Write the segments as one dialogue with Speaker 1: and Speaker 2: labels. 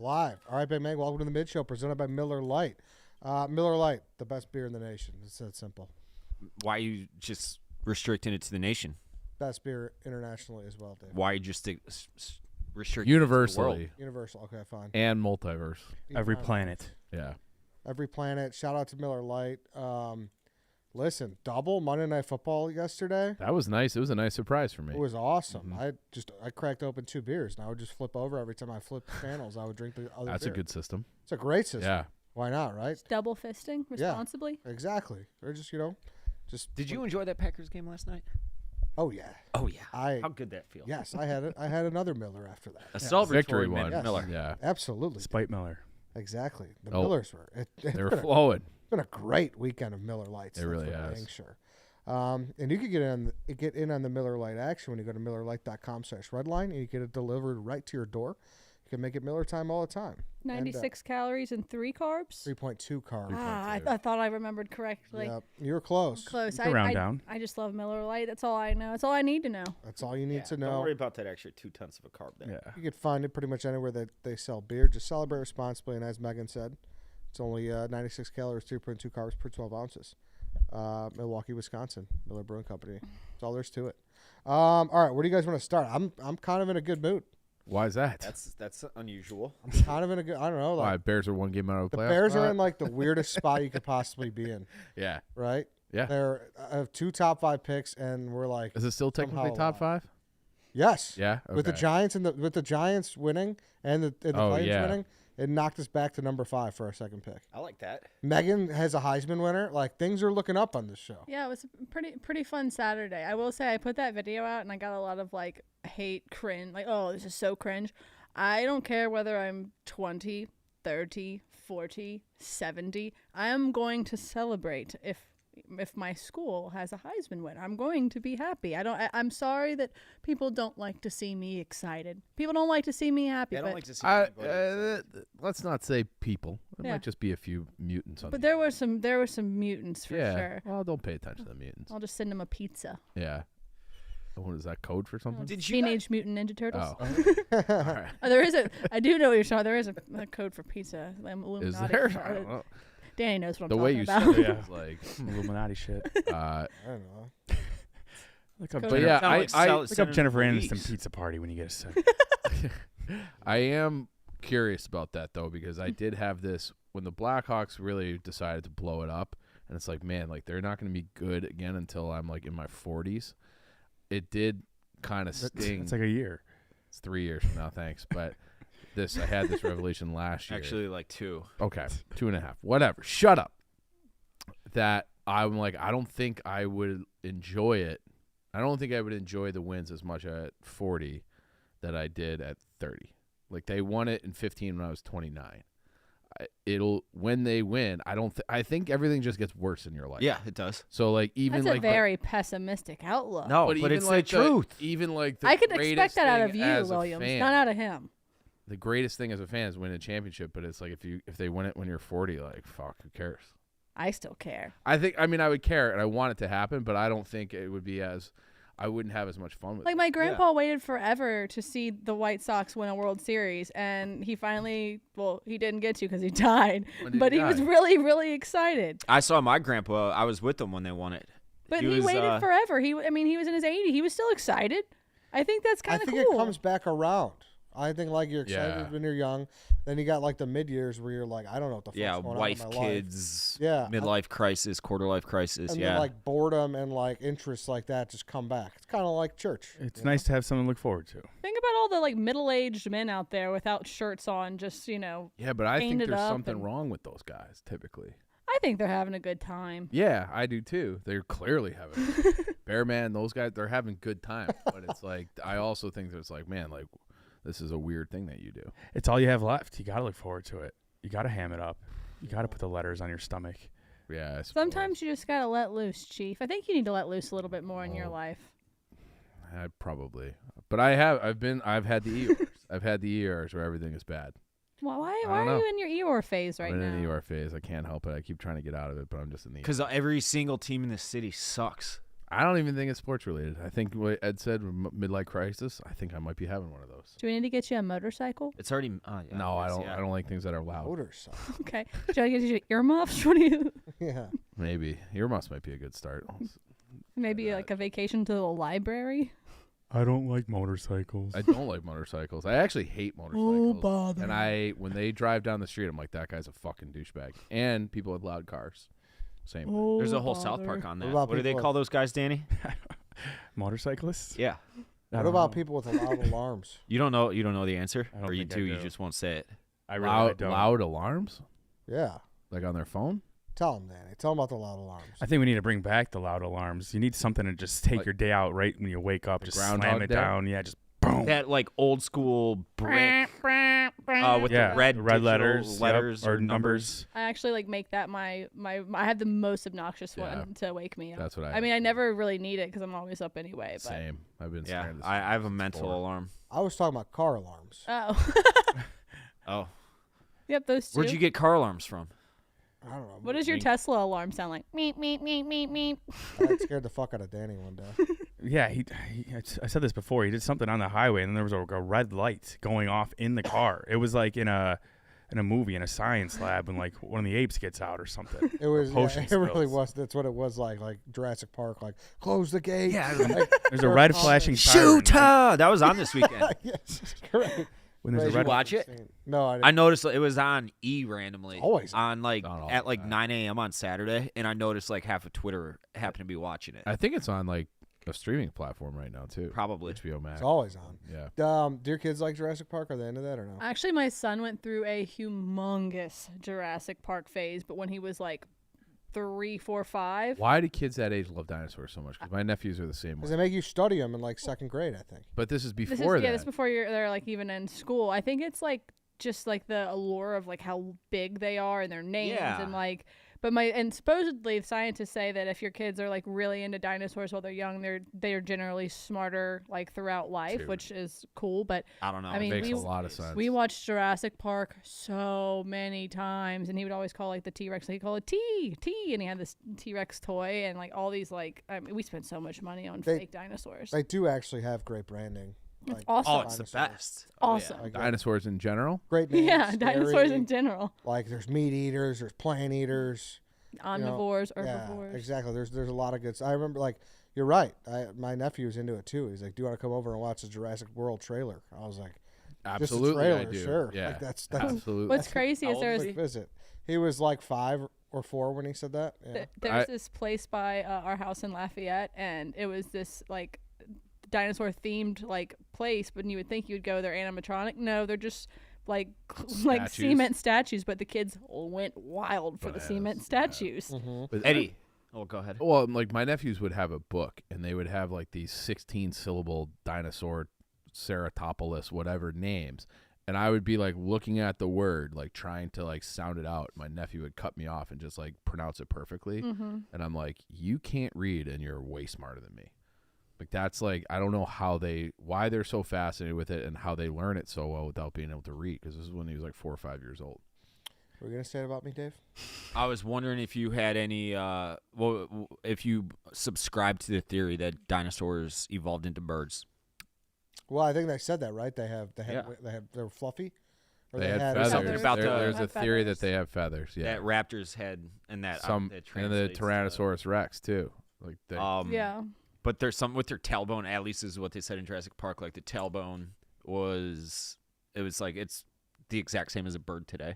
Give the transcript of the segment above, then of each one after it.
Speaker 1: Live. All right, Big Mag, welcome to the Mid Show, presented by Miller Lite. Miller Lite, the best beer in the nation. It's that simple.
Speaker 2: Why are you just restricting it to the nation?
Speaker 1: Best beer internationally as well, Dave.
Speaker 2: Why are you just restricting
Speaker 3: Universally.
Speaker 2: it to the world?
Speaker 1: Universal. Okay, fine.
Speaker 3: And multiverse.
Speaker 4: Every planet.
Speaker 3: Yeah.
Speaker 1: Every planet. Shout out to Miller Lite. Listen, double Monday Night Football yesterday.
Speaker 3: That was nice. It was a nice surprise for me.
Speaker 1: It was awesome. I cracked open 2 beers, and I would just flip over every time I flipped channels. I would drink the other
Speaker 3: That's
Speaker 1: beer.
Speaker 3: a good system.
Speaker 1: It's a great system.
Speaker 3: Yeah.
Speaker 1: Why not, right?
Speaker 5: Just double fisting responsibly.
Speaker 1: Yeah, exactly. Or just,
Speaker 2: Did you enjoy that Packers game last night?
Speaker 1: Oh, yeah.
Speaker 2: Oh, yeah. How good that feel?
Speaker 1: Yes, I had it. I had another Miller after that.
Speaker 2: A celebratory
Speaker 3: Victory
Speaker 2: one.
Speaker 3: one.
Speaker 2: Miller.
Speaker 3: Yeah.
Speaker 1: Absolutely.
Speaker 4: Spite Miller.
Speaker 1: Exactly. The
Speaker 3: Oh.
Speaker 1: Millers were.
Speaker 3: They were flowing.
Speaker 1: It's been a great weekend of Miller Lights.
Speaker 3: It really
Speaker 1: for
Speaker 3: has.
Speaker 1: dang sure. And you can get in on the Miller Lite action when you go to MillerLite.com/redline, and you get it delivered right to your door. You can make it Miller time all the time.
Speaker 5: 96 calories and 3 carbs.
Speaker 1: 3.2 carbs.
Speaker 5: I thought I remembered correctly.
Speaker 1: Yep. You were close.
Speaker 5: Close.
Speaker 4: You can round down.
Speaker 5: I just love Miller Lite. That's all I know. That's all I need to know.
Speaker 1: That's all you need to
Speaker 2: Don't
Speaker 1: know.
Speaker 2: worry about that extra 2 tenths of a carb there.
Speaker 4: Yeah.
Speaker 1: You can find it pretty much anywhere that they sell beer. Just celebrate responsibly, and as Megan said, it's only 96 calories, 3.2 carbs per 12 ounces. Milwaukee, Wisconsin, Miller Brewing Company. That's all there's to it. All right, where do you guys want to start? I'm kind of in a good mood.
Speaker 3: Why is that?
Speaker 2: That's unusual.
Speaker 1: I'm kind of in a good. I don't know.
Speaker 3: Why?
Speaker 1: Like,
Speaker 3: Bears are 1 game out of the
Speaker 1: the
Speaker 3: playoffs.
Speaker 1: Bears are
Speaker 3: spot?
Speaker 1: in like the weirdest spot you could possibly be in.
Speaker 3: Yeah.
Speaker 1: Right?
Speaker 3: Yeah.
Speaker 1: They're have 2 top 5 picks, and we're like,
Speaker 3: Is it still technically
Speaker 1: somehow
Speaker 3: top 5?
Speaker 1: yes.
Speaker 3: Yeah. Okay.
Speaker 1: With the Giants with the Giants winning and the Flames winning, it knocked us back to number 5 for our second pick.
Speaker 2: I like that.
Speaker 1: Megan has a Heisman winner. Like, things are looking up on this show.
Speaker 5: Yeah, it was a pretty fun Saturday. I will say I put that video out and I got a lot of like hate, cringe, like, oh, this is so cringe. I don't care whether I'm 20, 30, 40, 70. I am going to celebrate if my school has a Heisman winner. I'm going to be happy. I'm sorry that people don't like to see me excited. People don't like to see me happy.
Speaker 2: I
Speaker 5: but
Speaker 2: don't like to see anybody.
Speaker 3: Let's not say people. It
Speaker 5: Yeah.
Speaker 3: might just be a few mutants on
Speaker 5: but
Speaker 3: the
Speaker 5: there were some mutants for
Speaker 3: yeah.
Speaker 5: sure.
Speaker 3: Well, don't pay attention to the mutants.
Speaker 5: I'll just send them a pizza.
Speaker 3: Yeah. What is that code for something?
Speaker 2: Did you
Speaker 5: Teenage Mutant Ninja Turtles.
Speaker 3: Oh. All right.
Speaker 5: Oh, there is I do know what you're talking. There is a code for pizza. Illuminati.
Speaker 3: Is there? I don't know.
Speaker 5: Danny knows what
Speaker 3: The
Speaker 5: I'm
Speaker 3: way
Speaker 5: talking
Speaker 3: you
Speaker 5: about.
Speaker 3: said it was like,
Speaker 4: Illuminati shit.
Speaker 1: I don't know.
Speaker 4: Like a
Speaker 3: but yeah,
Speaker 4: like a Jennifer Aniston pizza party when you get a set.
Speaker 3: I am curious about that though, because I did have this when the Blackhawks really decided to blow it up, and it's like, man, like they're not going to be good again until I'm like in my 40s. It did kind of sting.
Speaker 4: It's like a year.
Speaker 3: It's 3 years from now, thanks. But I had this revelation last year.
Speaker 2: Actually, like 2.
Speaker 3: Okay, 2.5. Whatever. Shut up. That I'm like, I don't think I would enjoy it. I don't think I would enjoy the wins as much at 40 that I did at 30. Like they won it in 15 when I was 29. When they win, I think everything just gets worse in your life.
Speaker 2: Yeah, it does.
Speaker 3: So like even
Speaker 5: That's
Speaker 3: like
Speaker 5: a very pessimistic outlook.
Speaker 2: No,
Speaker 3: but
Speaker 2: but
Speaker 3: even
Speaker 2: it's
Speaker 3: like
Speaker 2: the truth.
Speaker 3: Even like the
Speaker 5: I could
Speaker 3: greatest
Speaker 5: expect that out of
Speaker 3: thing
Speaker 5: you,
Speaker 3: as a
Speaker 5: Williams,
Speaker 3: fan-
Speaker 5: not out of him.
Speaker 3: The greatest thing as a fan is winning a championship, but it's like if they win it when you're 40, like fuck, who cares?
Speaker 5: I still care.
Speaker 3: I would care and I want it to happen, but I don't think it would be I wouldn't have as much fun with
Speaker 5: Like
Speaker 3: it.
Speaker 5: my grandpa waited forever to see the White Sox win a World Series, and he finally, he didn't get to because he died.
Speaker 3: When did
Speaker 5: But
Speaker 3: he
Speaker 5: he was
Speaker 3: die?
Speaker 5: really, really excited.
Speaker 2: I saw my grandpa. I was with them when they won it.
Speaker 5: But
Speaker 2: He
Speaker 5: he
Speaker 2: was,
Speaker 5: waited forever. He was in his 80s. He was still excited. I think that's
Speaker 1: I
Speaker 5: kind of
Speaker 1: think
Speaker 5: cool.
Speaker 1: it comes back around. I think like you're excited
Speaker 3: Yeah.
Speaker 1: when you're young. Then you got like the mid years where you're like, I don't know what the fuck's going
Speaker 2: wife,
Speaker 1: on in my life.
Speaker 2: kids,
Speaker 1: Yeah.
Speaker 2: midlife crisis, quarter life crisis.
Speaker 1: And
Speaker 2: Yeah,
Speaker 1: then like boredom and like interests like that just come back. It's kind of like church.
Speaker 4: It's nice to have something to look forward to.
Speaker 5: Think about all the like middle-aged men out there without shirts on, just
Speaker 3: Yeah, but I think
Speaker 5: painted
Speaker 3: there's
Speaker 5: up
Speaker 3: something
Speaker 5: and-
Speaker 3: wrong with those guys typically.
Speaker 5: I think they're having a good time.
Speaker 3: Yeah, I do too. They're clearly having Bearman, those guys, they're having good time. But it's like I also think that it's like, man, like this is a weird thing that you do.
Speaker 4: It's all you have left. You got to look forward to it. You got to ham it up. You got to put the letters on your stomach.
Speaker 3: Yeah. I suppose.
Speaker 5: Sometimes you just gotta let loose, Chief. I think you need to let loose a little bit more in your
Speaker 3: Oh.
Speaker 5: life.
Speaker 3: I probably, but I've had the ERs. I've had the ERs where everything is bad.
Speaker 5: Well, why
Speaker 3: don't
Speaker 5: are
Speaker 3: know.
Speaker 5: you in your Eeyore phase right
Speaker 3: I'm
Speaker 5: now?
Speaker 3: in an ER phase. I can't help it. I keep trying to get out of it, but I'm just in the.
Speaker 2: because every single team in the city sucks.
Speaker 3: I don't even think it's sports related. I think what Ed said, midlife crisis. I think I might be having one of those.
Speaker 5: Do we need to get you a motorcycle?
Speaker 2: It's already. Yeah,
Speaker 3: No, I
Speaker 2: yes,
Speaker 3: don't.
Speaker 2: yeah.
Speaker 3: I don't like things that are loud.
Speaker 1: Motorcycle.
Speaker 5: Okay. Should I get you earmuffs? What do you?
Speaker 1: Yeah.
Speaker 3: Maybe earmuffs might be a good start.
Speaker 5: Maybe like a vacation to the library.
Speaker 4: I don't like motorcycles.
Speaker 3: I don't like motorcycles. I actually hate motorcycles.
Speaker 5: bother.
Speaker 3: And when they drive down the street, I'm like, that guy's a fucking douchebag. And people with loud cars. Same thing.
Speaker 2: There's a whole South Park on that.
Speaker 1: about
Speaker 2: What do they
Speaker 1: people
Speaker 2: call those guys, Danny?
Speaker 4: Motorcyclists?
Speaker 2: Yeah.
Speaker 4: I
Speaker 1: What
Speaker 4: don't
Speaker 1: about
Speaker 4: know.
Speaker 1: people with loud alarms?
Speaker 2: You don't know the answer,
Speaker 4: I don't
Speaker 2: or you
Speaker 4: think I
Speaker 2: do. You
Speaker 4: do.
Speaker 2: just won't say it.
Speaker 4: I really
Speaker 3: Loud,
Speaker 4: don't.
Speaker 3: loud alarms?
Speaker 1: Yeah.
Speaker 3: Like on their phone?
Speaker 1: Tell them, Danny. Tell them about the loud alarms.
Speaker 4: I think we need to bring back the loud alarms. You need something to just take
Speaker 3: Like-
Speaker 4: your day out right when you wake up.
Speaker 3: Like
Speaker 4: Just
Speaker 3: Groundhog
Speaker 4: slam it
Speaker 3: Day?
Speaker 4: down. Yeah, just boom.
Speaker 2: That like old school brick with
Speaker 4: yeah,
Speaker 2: the red
Speaker 4: red
Speaker 2: digital
Speaker 4: letters,
Speaker 2: yep,
Speaker 4: or numbers.
Speaker 5: I actually like make that my I have the most obnoxious
Speaker 3: Yeah.
Speaker 5: one to wake me up.
Speaker 3: That's what I
Speaker 5: I
Speaker 3: have.
Speaker 5: mean, I never really need it because I'm always up anyway. But
Speaker 3: Same. I've been
Speaker 2: Yeah,
Speaker 3: staring at this
Speaker 2: I have a
Speaker 3: since
Speaker 2: mental
Speaker 3: 4.
Speaker 2: alarm.
Speaker 1: I was talking about car alarms.
Speaker 5: oh,
Speaker 2: Oh,
Speaker 5: yep, those two.
Speaker 2: where'd you get car alarms from?
Speaker 1: I don't know.
Speaker 5: What does your Tesla alarm sound like? Meep meep meep meep meep.
Speaker 1: That scared the fuck out of Danny one day.
Speaker 4: Yeah, I said this before. He did something on the highway, and then there was a red light going off in the car. It was like in a movie, in a science lab, when like one of the apes gets out or something.
Speaker 1: It was. Yeah,
Speaker 4: Potion
Speaker 1: it really
Speaker 4: spills.
Speaker 1: was. That's what it was like Jurassic Park. Like close the gate.
Speaker 2: Yeah.
Speaker 1: Like,
Speaker 4: There's a red flashing siren.
Speaker 2: Shooter! That was on this weekend.
Speaker 1: yes. Correct.
Speaker 4: When there's a
Speaker 2: Did you
Speaker 4: red
Speaker 2: watch it?
Speaker 1: No, I didn't.
Speaker 2: I noticed it was on E randomly.
Speaker 1: Always
Speaker 2: on like
Speaker 3: Not all
Speaker 2: at
Speaker 3: the
Speaker 2: like
Speaker 3: time.
Speaker 2: 9 a.m. on Saturday, and I noticed like half of Twitter happened to be watching it.
Speaker 3: I think it's on like a streaming platform right now too.
Speaker 2: Probably.
Speaker 3: HBO Max.
Speaker 1: It's always on.
Speaker 3: Yeah.
Speaker 1: Do your kids like Jurassic Park? Are they into that or no?
Speaker 5: Actually, my son went through a humongous Jurassic Park phase, but when he was like 3, 4, 5.
Speaker 3: Why do kids that age love dinosaurs so much? Because my nephews are the same
Speaker 1: Because
Speaker 3: way.
Speaker 1: they make you study them in like second grade, I think.
Speaker 3: But this is
Speaker 5: This
Speaker 3: before
Speaker 5: is
Speaker 3: that.
Speaker 5: this is before they're like even in school. I think it's like just like the allure of like how big they are and their names
Speaker 2: Yeah.
Speaker 5: and like. But and supposedly scientists say that if your kids are like really into dinosaurs while they're young, they're generally smarter like throughout life,
Speaker 3: Dude.
Speaker 5: which is cool. But
Speaker 2: I don't know.
Speaker 5: I mean,
Speaker 3: Makes
Speaker 5: we-
Speaker 3: a lot of sense.
Speaker 5: we watched Jurassic Park so many times, and he would always call like the T-Rex. He'd call it T, and he had this T-Rex toy, and like all these like. I mean, we spent so much money on
Speaker 1: They-
Speaker 5: fake dinosaurs.
Speaker 1: They do actually have great branding.
Speaker 5: It's
Speaker 1: Like,
Speaker 5: awesome.
Speaker 2: oh, it's the
Speaker 1: dinosaurs.
Speaker 2: best.
Speaker 5: Awesome.
Speaker 2: Oh,
Speaker 1: Like,
Speaker 3: Dinosaurs in general.
Speaker 1: great names.
Speaker 5: Yeah, dinosaurs
Speaker 1: scary.
Speaker 5: in general.
Speaker 1: Like there's meat eaters, there's plant eaters.
Speaker 5: Omnivores,
Speaker 1: Yeah,
Speaker 5: herbivores.
Speaker 1: exactly. There's a lot of good. I remember like you're right. My nephew was into it too. He's like, "Do you want to come over and watch the Jurassic World trailer?" I was like,
Speaker 3: Absolutely,
Speaker 1: trailer,
Speaker 3: I do.
Speaker 1: sure.
Speaker 3: Yeah,
Speaker 1: Like, that's
Speaker 3: absolutely.
Speaker 5: What's crazy
Speaker 2: How
Speaker 5: is
Speaker 2: old
Speaker 5: there
Speaker 2: was
Speaker 5: was
Speaker 1: quick visit. He was like 5 or 4 when he said that. Yeah.
Speaker 5: there's this place by our house in Lafayette, and it was this like dinosaur themed like place. But you would think you would go there animatronic. No, they're just like
Speaker 3: Statues.
Speaker 5: cement statues. But the kids went wild for the
Speaker 3: Bananas,
Speaker 5: cement
Speaker 3: yeah.
Speaker 5: statues.
Speaker 1: Mm-hmm.
Speaker 3: But
Speaker 2: Eddie. Oh, go ahead.
Speaker 3: Well, like my nephews would have a book, and they would have like these 16-syllable dinosaur, Ceratopoulos, whatever names, and I would be like looking at the word, like trying to like sound it out. My nephew would cut me off and just like pronounce it perfectly,
Speaker 5: Mm-hmm.
Speaker 3: and I'm like, "You can't read, and you're way smarter than me." Like that's like I don't know why they're so fascinated with it and how they learn it so well without being able to read. Because this is when he was like 4 or 5 years old.
Speaker 1: Were you gonna say it about me, Dave?
Speaker 2: I was wondering if you had any, if you subscribe to the theory that dinosaurs evolved into birds.
Speaker 1: Well, I think they said that, right? They
Speaker 2: Yeah.
Speaker 1: they were fluffy. Or
Speaker 3: They had
Speaker 1: or
Speaker 3: feathers.
Speaker 2: something about the-
Speaker 3: There's a
Speaker 5: Have
Speaker 3: theory
Speaker 5: feathers.
Speaker 3: that they have feathers. Yeah,
Speaker 2: That raptors had, and that
Speaker 3: some
Speaker 2: that
Speaker 3: and the
Speaker 2: translates to-
Speaker 3: Tyrannosaurus Rex too. Like they,
Speaker 5: Yeah.
Speaker 2: But there's some with their tailbone. At least is what they said in Jurassic Park. Like the tailbone was like it's the exact same as a bird today.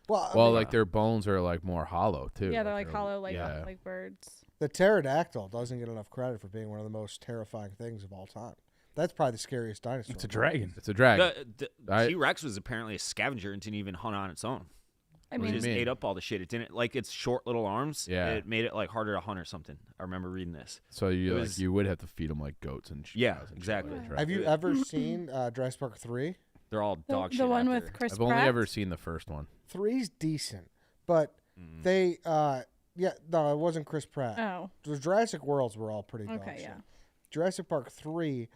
Speaker 1: Well, I
Speaker 3: well,
Speaker 1: mean,
Speaker 3: like their bones are like more hollow too.
Speaker 5: Yeah, they're like hollow, like
Speaker 3: yeah.
Speaker 5: like birds.
Speaker 1: the pterodactyl doesn't get enough credit for being one of the most terrifying things of all time. That's probably the scariest dinosaur.
Speaker 4: It's a dragon.
Speaker 3: It's a dragon.
Speaker 2: The
Speaker 3: I-
Speaker 2: T-Rex was apparently a scavenger and didn't even hunt on its own.
Speaker 5: I
Speaker 2: It
Speaker 5: mean,
Speaker 2: just
Speaker 3: mean?
Speaker 2: ate up all the shit. It didn't like its short little arms.
Speaker 3: Yeah.
Speaker 2: It made it like harder to hunt or something. I remember reading this.
Speaker 3: So
Speaker 2: it
Speaker 3: you
Speaker 2: was-
Speaker 3: you would have to feed them like goats and
Speaker 2: Yeah,
Speaker 3: cows and shit
Speaker 2: exactly.
Speaker 3: like that, right?
Speaker 1: Have you ever seen Jurassic Park 3?
Speaker 2: They're all dog shit.
Speaker 5: the one
Speaker 2: after.
Speaker 5: with Chris
Speaker 3: I've only
Speaker 5: Pratt?
Speaker 3: ever seen the first one.
Speaker 1: 3's decent, but they no, it wasn't Chris Pratt.
Speaker 5: Oh,
Speaker 1: The Jurassic Worlds were all pretty dog
Speaker 5: okay,
Speaker 1: shit.
Speaker 5: yeah.
Speaker 1: Jurassic Park 3,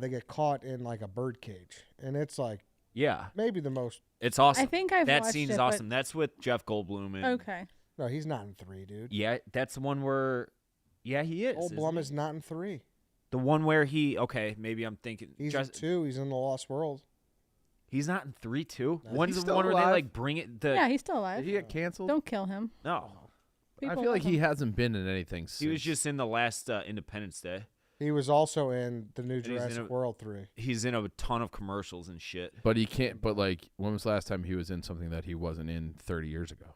Speaker 1: they get caught in like a bird cage, and it's like
Speaker 2: Yeah,
Speaker 1: maybe the most.
Speaker 2: it's awesome.
Speaker 5: I think I've
Speaker 2: that
Speaker 5: watched
Speaker 2: scene's
Speaker 5: it, but-
Speaker 2: awesome. That's with Jeff Goldblum and
Speaker 5: Okay.
Speaker 1: No, he's not in 3, dude.
Speaker 2: yeah, that's the one where Yeah, he is.
Speaker 1: Old
Speaker 2: isn't
Speaker 1: Blum
Speaker 2: he?
Speaker 1: is not in 3.
Speaker 2: The one where he. Okay, maybe I'm thinking.
Speaker 1: He's in 2. He's in the Lost World.
Speaker 2: He's not in 3 too.
Speaker 1: No.
Speaker 2: One's
Speaker 3: He's
Speaker 2: the
Speaker 3: still
Speaker 2: one where they
Speaker 3: alive.
Speaker 2: like bring it.
Speaker 5: Yeah, he's still
Speaker 3: Did
Speaker 5: alive.
Speaker 3: he get canceled?
Speaker 5: Don't kill him.
Speaker 2: No,
Speaker 3: I
Speaker 5: People
Speaker 3: feel like
Speaker 5: love
Speaker 3: he
Speaker 5: him.
Speaker 3: hasn't been in anything since.
Speaker 2: he was just in the last Independence Day.
Speaker 1: He was also in the new
Speaker 2: he's in
Speaker 1: Jurassic
Speaker 2: a-
Speaker 1: World 3.
Speaker 2: He's in a ton of commercials and shit.
Speaker 3: But he can't. But like, when was the last time he was in something that he wasn't in 30 years ago?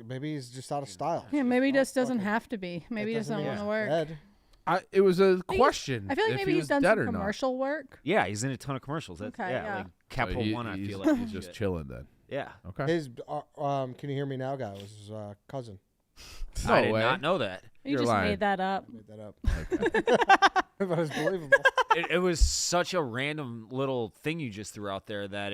Speaker 1: Maybe he's just out of style.
Speaker 5: Yeah, maybe he
Speaker 1: Oh,
Speaker 5: just doesn't
Speaker 1: fucking-
Speaker 5: have to be. Maybe he
Speaker 1: that
Speaker 5: doesn't
Speaker 1: mean
Speaker 5: want to
Speaker 1: he's
Speaker 5: work.
Speaker 1: dead.
Speaker 3: It was a
Speaker 5: think-
Speaker 3: question.
Speaker 5: I feel like
Speaker 3: if
Speaker 5: maybe
Speaker 3: he
Speaker 5: he's
Speaker 3: was
Speaker 5: done
Speaker 3: dead
Speaker 5: some
Speaker 3: or not.
Speaker 5: commercial work.
Speaker 2: Yeah, he's in a ton of commercials. That's,
Speaker 5: Okay, yeah.
Speaker 2: like
Speaker 3: So
Speaker 2: Capital One. I
Speaker 3: he's-
Speaker 2: feel like
Speaker 3: he's just
Speaker 2: shit.
Speaker 3: chilling then.
Speaker 2: Yeah,
Speaker 3: Okay.
Speaker 1: His can you hear me now guy was his cousin.
Speaker 3: No
Speaker 2: I did
Speaker 3: way.
Speaker 2: not know that.
Speaker 5: You
Speaker 3: You're
Speaker 5: just
Speaker 3: lying.
Speaker 5: made that up.
Speaker 1: I made that up.
Speaker 3: Okay.
Speaker 1: But it's believable.
Speaker 2: It was such a random little thing you just threw out there that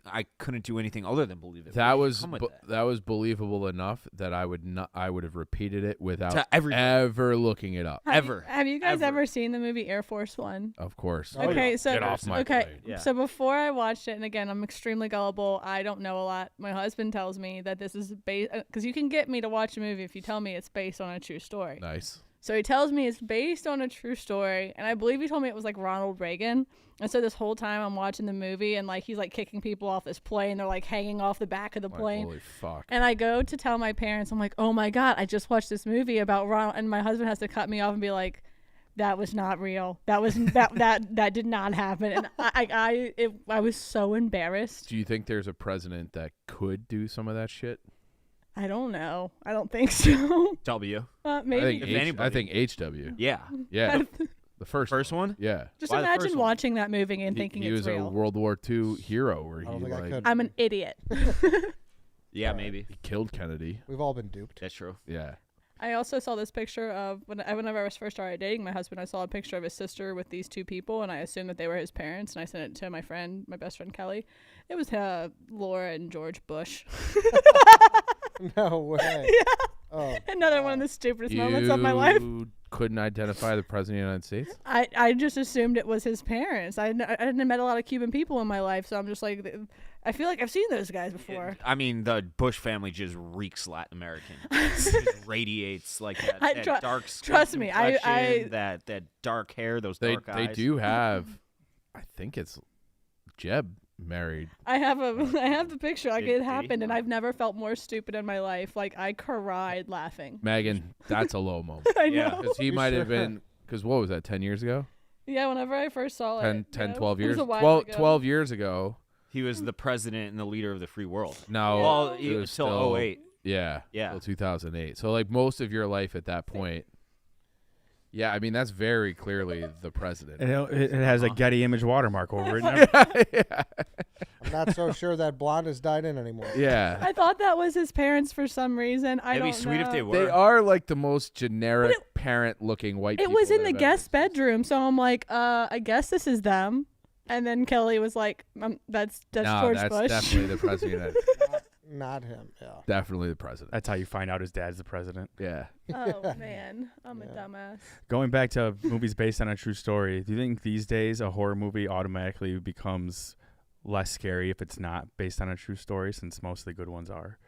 Speaker 2: I couldn't do anything other than believe it. Where
Speaker 3: That
Speaker 2: did you
Speaker 3: was
Speaker 2: come with that?
Speaker 3: that was believable enough that I would have repeated it without
Speaker 2: To everybody.
Speaker 3: ever looking it up.
Speaker 2: Ever.
Speaker 5: Have you guys
Speaker 2: Ever.
Speaker 5: ever seen the movie Air Force One?
Speaker 3: Of course.
Speaker 1: Oh,
Speaker 5: Okay,
Speaker 1: yeah.
Speaker 5: so
Speaker 3: Get off my
Speaker 5: okay,
Speaker 3: plane.
Speaker 2: Yeah.
Speaker 5: so before I watched it, and again, I'm extremely gullible. I don't know a lot. My husband tells me that this is based because you can get me to watch a movie if you tell me it's based on a true story.
Speaker 3: Nice.
Speaker 5: So he tells me it's based on a true story, and I believe he told me it was like Ronald Reagan. And so this whole time I'm watching the movie, and like he's like kicking people off this plane. They're like hanging off the back of the
Speaker 3: Like,
Speaker 5: plane.
Speaker 3: holy fuck.
Speaker 5: And I go to tell my parents, I'm like, oh my God, I just watched this movie about Ronald. And my husband has to cut me off and be like, that was not real. That was that did not happen. And I was so embarrassed.
Speaker 3: Do you think there's a president that could do some of that shit?
Speaker 5: I don't know. I don't think so.
Speaker 2: W.
Speaker 5: Maybe.
Speaker 2: If anybody.
Speaker 3: I think HW.
Speaker 2: Yeah.
Speaker 3: Yeah. The first
Speaker 2: one?
Speaker 3: Yeah.
Speaker 5: Just
Speaker 2: Why the
Speaker 5: imagine
Speaker 2: first one?
Speaker 5: watching that movie and thinking
Speaker 3: he
Speaker 5: it's
Speaker 3: was
Speaker 5: real.
Speaker 3: a World War II hero where he
Speaker 1: I don't think I
Speaker 3: like
Speaker 1: could.
Speaker 5: I'm an idiot.
Speaker 2: Yeah, maybe.
Speaker 3: he killed Kennedy.
Speaker 1: We've all been duped.
Speaker 2: That's true.
Speaker 3: Yeah.
Speaker 5: I also saw this picture of whenever I was first started dating my husband, I saw a picture of his sister with these two people, and I assumed that they were his parents, and I sent it to my best friend Kelly. It was Laura and George Bush.
Speaker 1: No way.
Speaker 5: Yeah.
Speaker 1: Oh,
Speaker 5: Another one of the stupidest moments of my life.
Speaker 3: You couldn't identify the president of the United States?
Speaker 5: I just assumed it was his parents. I hadn't met a lot of Cuban people in my life, so I'm just like, I feel like I've seen those guys before.
Speaker 2: I mean, the Bush family just reeks Latin American. It just radiates like that,
Speaker 5: I
Speaker 2: that
Speaker 5: tru-
Speaker 2: dark skin
Speaker 5: trust me, I-
Speaker 2: complexion, that dark hair, those
Speaker 3: They
Speaker 2: dark
Speaker 3: they
Speaker 2: eyes.
Speaker 3: do have I think it's Jeb married.
Speaker 5: I have the picture. Like
Speaker 2: Did
Speaker 5: it
Speaker 2: he?
Speaker 5: happened, and I've never felt more stupid in my life. Like I cried laughing.
Speaker 3: Megan, that's a low moment.
Speaker 5: I
Speaker 2: Yeah.
Speaker 5: know.
Speaker 3: Because he
Speaker 1: You
Speaker 3: might
Speaker 1: sure?
Speaker 3: have been, because what was that, 10 years ago?
Speaker 5: Yeah, whenever I first saw
Speaker 3: 10,
Speaker 5: it.
Speaker 3: 10
Speaker 5: yeah,
Speaker 3: 12
Speaker 5: it was
Speaker 3: years?
Speaker 5: a while
Speaker 3: 12,
Speaker 5: ago.
Speaker 3: 12 years ago.
Speaker 2: He was the president and the leader of the free world.
Speaker 3: No.
Speaker 2: Well,
Speaker 3: it
Speaker 2: he
Speaker 3: was
Speaker 2: was till
Speaker 3: still-
Speaker 2: 08.
Speaker 3: Yeah.
Speaker 2: Yeah.
Speaker 3: Till 2008. So, like, most of your life at that point. Yeah, I mean, that's very clearly the president.
Speaker 4: It has a Getty Image watermark over it. and
Speaker 3: yeah.
Speaker 1: I'm not so sure that blonde has died in anymore.
Speaker 3: Yeah.
Speaker 5: I thought that was his parents for some reason. I
Speaker 2: It'd
Speaker 5: don't
Speaker 2: be sweet
Speaker 5: know.
Speaker 2: if they were.
Speaker 3: They are like the most generic parent-looking white
Speaker 5: It
Speaker 3: people.
Speaker 5: was in
Speaker 3: that
Speaker 5: the
Speaker 3: I've ever
Speaker 5: guest
Speaker 3: seen.
Speaker 5: bedroom, so I'm like, I guess this is them. And then Kelly was like, that's
Speaker 3: No,
Speaker 5: George
Speaker 3: that's
Speaker 5: Bush.
Speaker 3: definitely the president.
Speaker 1: Not him. Yeah.
Speaker 3: Definitely the president.
Speaker 4: That's how you find out his dad's the president.
Speaker 3: Yeah.
Speaker 5: Oh man, I'm a
Speaker 1: Yeah.
Speaker 5: dumbass.
Speaker 4: Going back to movies based on a true story, do you think these days a horror movie automatically becomes less scary if it's not based on a true story, since most of the good ones are?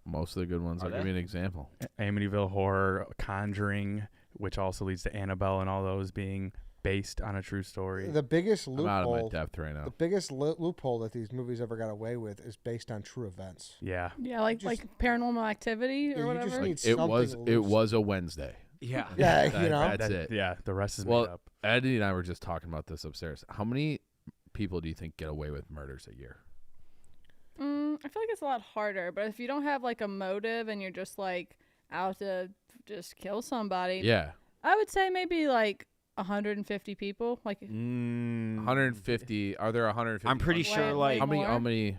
Speaker 3: Most of the good ones.
Speaker 2: Are
Speaker 3: I'll give
Speaker 2: they?
Speaker 3: you an example.
Speaker 4: Amityville Horror, Conjuring, which also leads to Annabelle and all those being based on a true story.
Speaker 1: The biggest
Speaker 3: I'm out of my
Speaker 1: loophole.
Speaker 3: depth right now.
Speaker 1: The biggest loophole that these movies ever got away with is based on true events.
Speaker 4: Yeah.
Speaker 5: Yeah, like
Speaker 1: Just-
Speaker 5: Paranormal Activity
Speaker 1: Yeah,
Speaker 5: or
Speaker 1: you
Speaker 5: whatever.
Speaker 1: just
Speaker 3: Like,
Speaker 1: need
Speaker 3: it
Speaker 1: something loose.
Speaker 3: was a Wednesday.
Speaker 2: Yeah.
Speaker 1: Yeah,
Speaker 3: That-
Speaker 1: you know.
Speaker 3: that's it.
Speaker 4: Yeah, the rest is
Speaker 3: Well,
Speaker 4: made up.
Speaker 3: Eddie and I were just talking about this upstairs. How many people do you think get away with murders a year?
Speaker 5: I feel like it's a lot harder, but if you don't have like a motive and you're just like out to just kill somebody,
Speaker 3: Yeah.
Speaker 5: I would say maybe like 150 people. Like
Speaker 3: 150. Are there 150?
Speaker 2: I'm pretty
Speaker 5: Way-
Speaker 2: sure,
Speaker 5: way
Speaker 2: like,
Speaker 3: How many?
Speaker 5: more.
Speaker 3: How many?